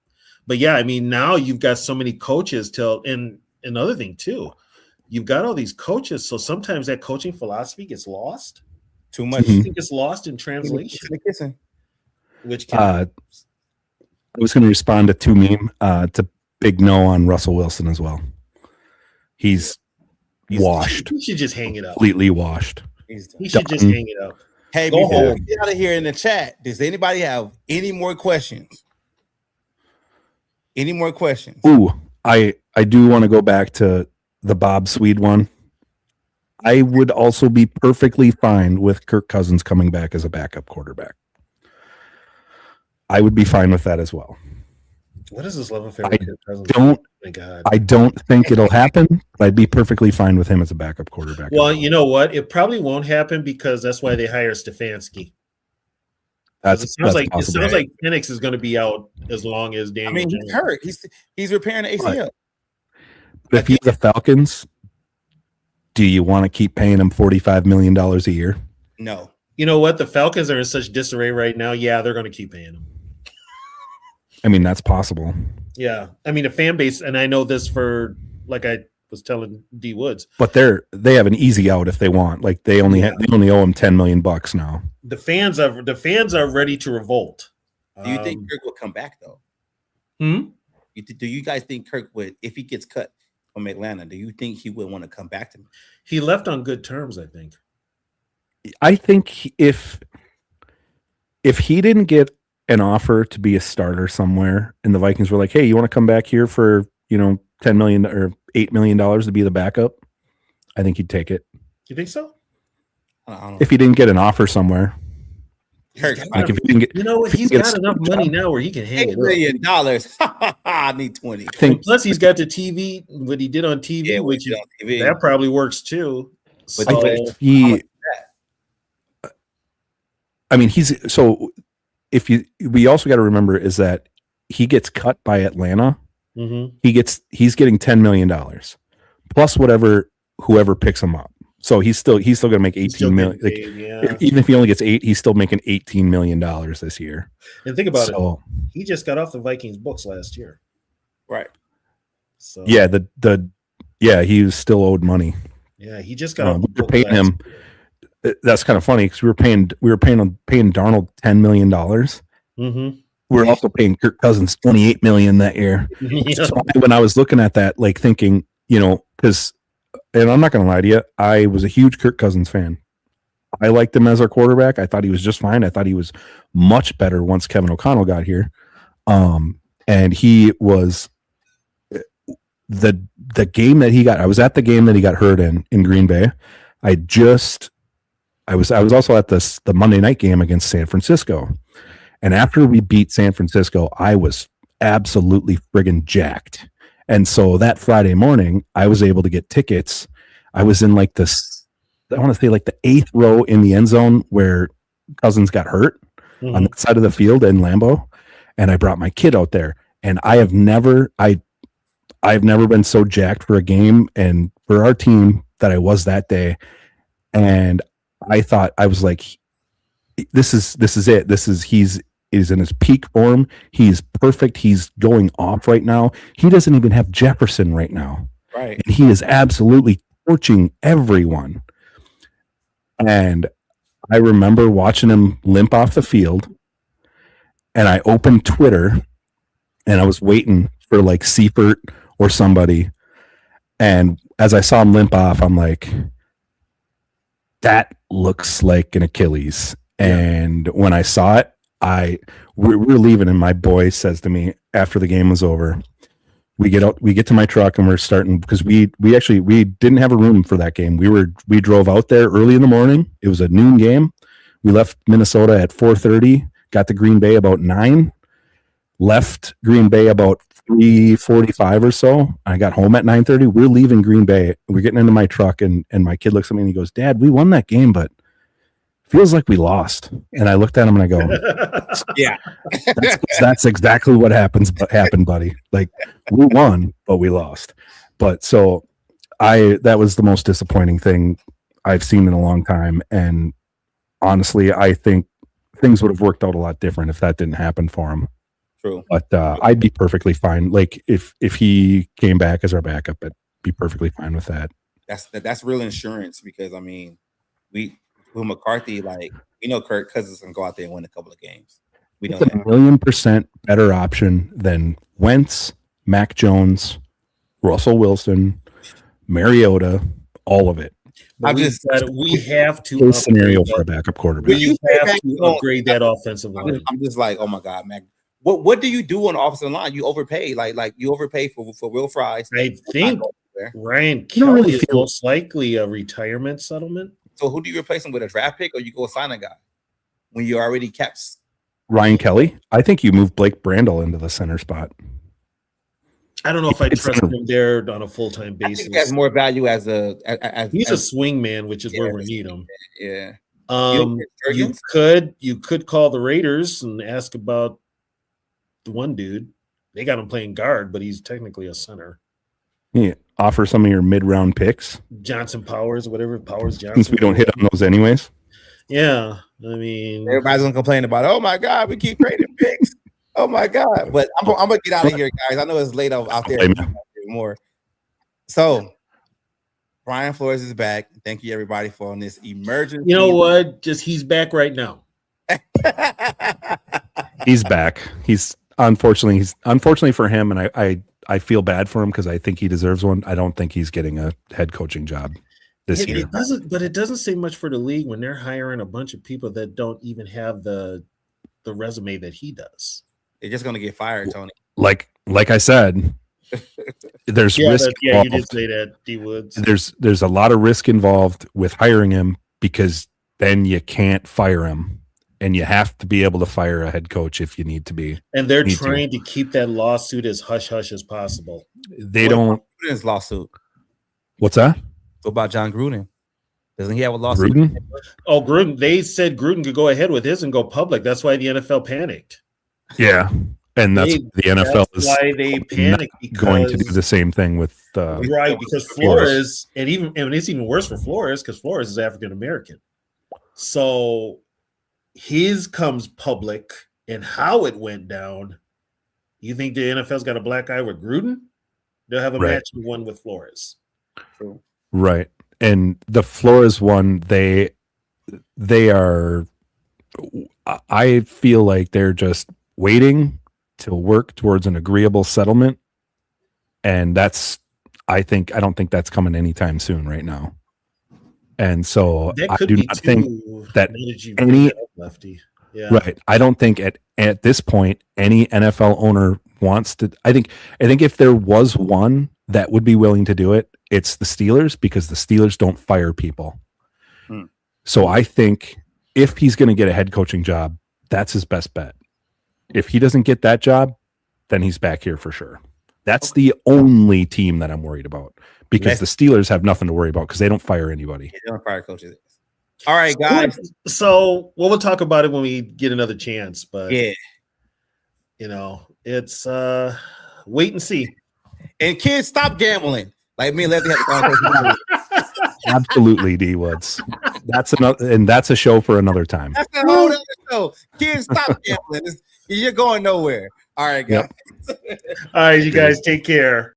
[SPEAKER 2] But yeah, I mean, now you've got so many coaches and another thing too, you've got all these coaches, so sometimes that coaching philosophy gets lost.
[SPEAKER 1] Too much.
[SPEAKER 2] It gets lost in translation. Which
[SPEAKER 3] I was going to respond to 2 meme to big no on Russell Wilson as well. He's washed.
[SPEAKER 2] He should just hang it up.
[SPEAKER 3] Completely washed.
[SPEAKER 2] He should just hang it up.
[SPEAKER 1] Hey, before we get out of here in the chat, does anybody have any more questions? Any more questions?
[SPEAKER 3] Ooh, I do want to go back to the Bob Swede one. I would also be perfectly fine with Kirk Cousins coming back as a backup quarterback. I would be fine with that as well.
[SPEAKER 2] What is this love affair with Kirk Cousins?
[SPEAKER 3] I don't think it'll happen, but I'd be perfectly fine with him as a backup quarterback.
[SPEAKER 2] Well, you know what? It probably won't happen because that's why they hire Stefanski. It sounds like Penix is going to be out as long as Daniel.
[SPEAKER 1] I mean, he's hurt. He's repairing the ACL.
[SPEAKER 3] But if he's the Falcons, do you want to keep paying him $45 million a year?
[SPEAKER 1] No.
[SPEAKER 2] You know what? The Falcons are in such disarray right now. Yeah, they're going to keep paying him.
[SPEAKER 3] I mean, that's possible.
[SPEAKER 2] Yeah. I mean, the fan base, and I know this for, like I was telling D Woods.
[SPEAKER 3] But they have an easy out if they want. Like they only owe him $10 million now.
[SPEAKER 2] The fans are ready to revolt.
[SPEAKER 1] Do you think Kirk will come back though? Do you guys think Kirk would, if he gets cut from Atlanta, do you think he would want to come back to me?
[SPEAKER 2] He left on good terms, I think.
[SPEAKER 3] I think if he didn't get an offer to be a starter somewhere and the Vikings were like, hey, you want to come back here for, $10 million or $8 million to be the backup, I think he'd take it.
[SPEAKER 2] You think so?
[SPEAKER 1] I don't know.
[SPEAKER 3] If he didn't get an offer somewhere.
[SPEAKER 1] Like
[SPEAKER 3] if he didn't get,
[SPEAKER 2] you know what? He's got enough money now where he can hang
[SPEAKER 1] $8 million. I need 20.
[SPEAKER 2] Plus, he's got the TV. What he did on TV, which
[SPEAKER 1] on TV.
[SPEAKER 2] That probably works too.
[SPEAKER 1] But
[SPEAKER 2] So
[SPEAKER 3] I mean, we also got to remember is that he gets cut by Atlanta.
[SPEAKER 2] Mm-hmm.
[SPEAKER 3] He's getting $10 million plus whoever picks him up. So he's still going to make 18 million. Even if he only gets 8, he's still making $18 million this year.
[SPEAKER 2] And think about it. He just got off the Vikings books last year.
[SPEAKER 1] Right.
[SPEAKER 2] So
[SPEAKER 3] yeah, he was still owed money.
[SPEAKER 2] Yeah, he just got off.
[SPEAKER 3] We were paying him. That's kind of funny because we were paying Darnold $10 million.
[SPEAKER 2] Mm-hmm.
[SPEAKER 3] We were also paying Kirk Cousins $28 million that year.
[SPEAKER 2] Yeah.
[SPEAKER 3] So when I was looking at that, like thinking, because, and I'm not going to lie to you, I was a huge Kirk Cousins fan. I liked him as our quarterback. I thought he was just fine. I thought he was much better once Kevin O'Connell got here. And he was the game that he got. I was at the game that he got hurt in Green Bay. I was also at the Monday night game against San Francisco. And after we beat San Francisco, I was absolutely friggin' jacked. And so that Friday morning, I was able to get tickets. I was in like this, I want to say like the 8th row in the end zone where Cousins got hurt on that side of the field in Lambeau. And I brought my kid out there. And I've never been so jacked for a game and for our team that I was that day. And I thought, I was like, this is it. He's in his peak form. He's perfect. He's going off right now. He doesn't even have Jefferson right now.
[SPEAKER 1] Right.
[SPEAKER 3] And he is absolutely torching everyone. And I remember watching him limp off the field. And I opened Twitter and I was waiting for like Seifert or somebody. And as I saw him limp off, I'm like, that looks like an Achilles. Yeah. And when I saw it, we're leaving, and my boy says to me after the game was over, we get to my truck and we're starting because we didn't have a room for that game. We drove out there early in the morning. It was a noon game. We left Minnesota at 4:30, got to Green Bay about 9, left Green Bay about 3:45 or so. I got home at 9:30. We're leaving Green Bay. We're getting into my truck, and my kid looks at me and he goes, "Dad, we won that game, but feels like we lost." And I looked at him and I go,
[SPEAKER 1] yeah,
[SPEAKER 3] that's exactly what happened, buddy. Like, we won, but we lost. But so that was the most disappointing thing I've seen in a long time. And honestly, I think things would have worked out a lot different if that didn't happen for him.
[SPEAKER 1] True.
[SPEAKER 3] But I'd be perfectly fine. Like if he came back as our backup, I'd be perfectly fine with that.
[SPEAKER 1] That's real insurance because I mean, with McCarthy, like Kirk Cousins can go out there and win a couple of games.
[SPEAKER 3] It's a 1,000,000% better option than Wentz, Mac Jones, Russell Wilson, Mariota, all of it.
[SPEAKER 2] We have to
[SPEAKER 3] scenario for a backup quarterback.
[SPEAKER 2] You have to upgrade that offensive line.
[SPEAKER 1] I'm just like, oh my God, Mac. What do you do on the offensive line? You overpay, like you overpay for Will Fries.
[SPEAKER 2] I think Ryan Kelly is most likely a retirement settlement.
[SPEAKER 1] So who do you replace him with, a draft pick, or you go sign a guy when you already capped?
[SPEAKER 3] Ryan Kelly? I think you move Blake Brandel into the center spot.
[SPEAKER 2] I don't know if I trust him there on a full-time basis.
[SPEAKER 1] I think he has more value as
[SPEAKER 2] he's a swing man, which is where we need him.
[SPEAKER 1] Yeah.
[SPEAKER 2] You could call the Raiders and ask about the one dude. They got him playing guard, but he's technically a center.
[SPEAKER 3] Yeah. Offer some of your mid-round picks.
[SPEAKER 2] Johnson Powers, whatever Powers Johnson.
[SPEAKER 3] Since we don't hit on those anyways.
[SPEAKER 2] Yeah. I mean,
[SPEAKER 1] everybody's gonna complain about, oh my God, we keep trading picks. Oh my God. But I'm gonna get out of here, guys. I know it's late out there more. So Brian Flores is back. Thank you everybody for on this emergency.
[SPEAKER 2] You know what? He's back right now.
[SPEAKER 3] He's back. He's unfortunately for him, and I feel bad for him because I think he deserves one. I don't think he's getting a head coaching job this year.
[SPEAKER 2] It doesn't say much for the league when they're hiring a bunch of people that don't even have the resume that he does.
[SPEAKER 1] They're just gonna get fired, Tony.
[SPEAKER 3] Like I said, there's risk
[SPEAKER 2] you did
[SPEAKER 3] involved.
[SPEAKER 2] say that, D Woods.
[SPEAKER 3] There's a lot of risk involved with hiring him because then you can't fire him, and you have to be able to fire a head coach if you need to be.
[SPEAKER 2] And they're trying to keep that lawsuit as hush hush as possible.
[SPEAKER 3] They don't.
[SPEAKER 1] Gruden's lawsuit.
[SPEAKER 3] What's that?
[SPEAKER 1] What about John Gruden? Doesn't he have a lawsuit?
[SPEAKER 3] Gruden?
[SPEAKER 2] Oh, Gruden. They said Gruden could go ahead with his and go public. That's why the NFL panicked.
[SPEAKER 3] Yeah, and that's the NFL is
[SPEAKER 2] why they panicked,
[SPEAKER 3] going to do the same thing with
[SPEAKER 2] right, because Flores, and it's even worse for Flores because Flores is African American. So his comes public, and how it went down. You think the NFL's got a black eye with Gruden? They'll have a matching one with Flores.
[SPEAKER 1] True.
[SPEAKER 3] Right. And the Flores one, they are, I feel like they're just waiting to work towards an agreeable settlement. And I don't think that's coming anytime soon right now. And so I do not think that any
[SPEAKER 2] lefty.
[SPEAKER 3] Yeah. Right. I don't think at this point any NFL owner wants to. I think if there was one that would be willing to do it, it's the Steelers, because the Steelers don't fire people. So I think if he's going to get a head coaching job, that's his best bet. If he doesn't get that job, then he's back here for sure. That's the only team that I'm worried about, because the Steelers have nothing to worry about because they don't fire anybody.
[SPEAKER 1] They don't fire coaches. All right, guys.
[SPEAKER 2] So we'll talk about it when we get another chance. But
[SPEAKER 1] yeah,
[SPEAKER 2] it's wait and see.
[SPEAKER 1] And kids, stop gambling. Like me and Lefty had the conversation.
[SPEAKER 3] Absolutely, D Woods. That's a show for another time.
[SPEAKER 1] That's a whole other show. Kids, stop gambling. You're going nowhere. All right, guys.
[SPEAKER 2] All right, you guys take care.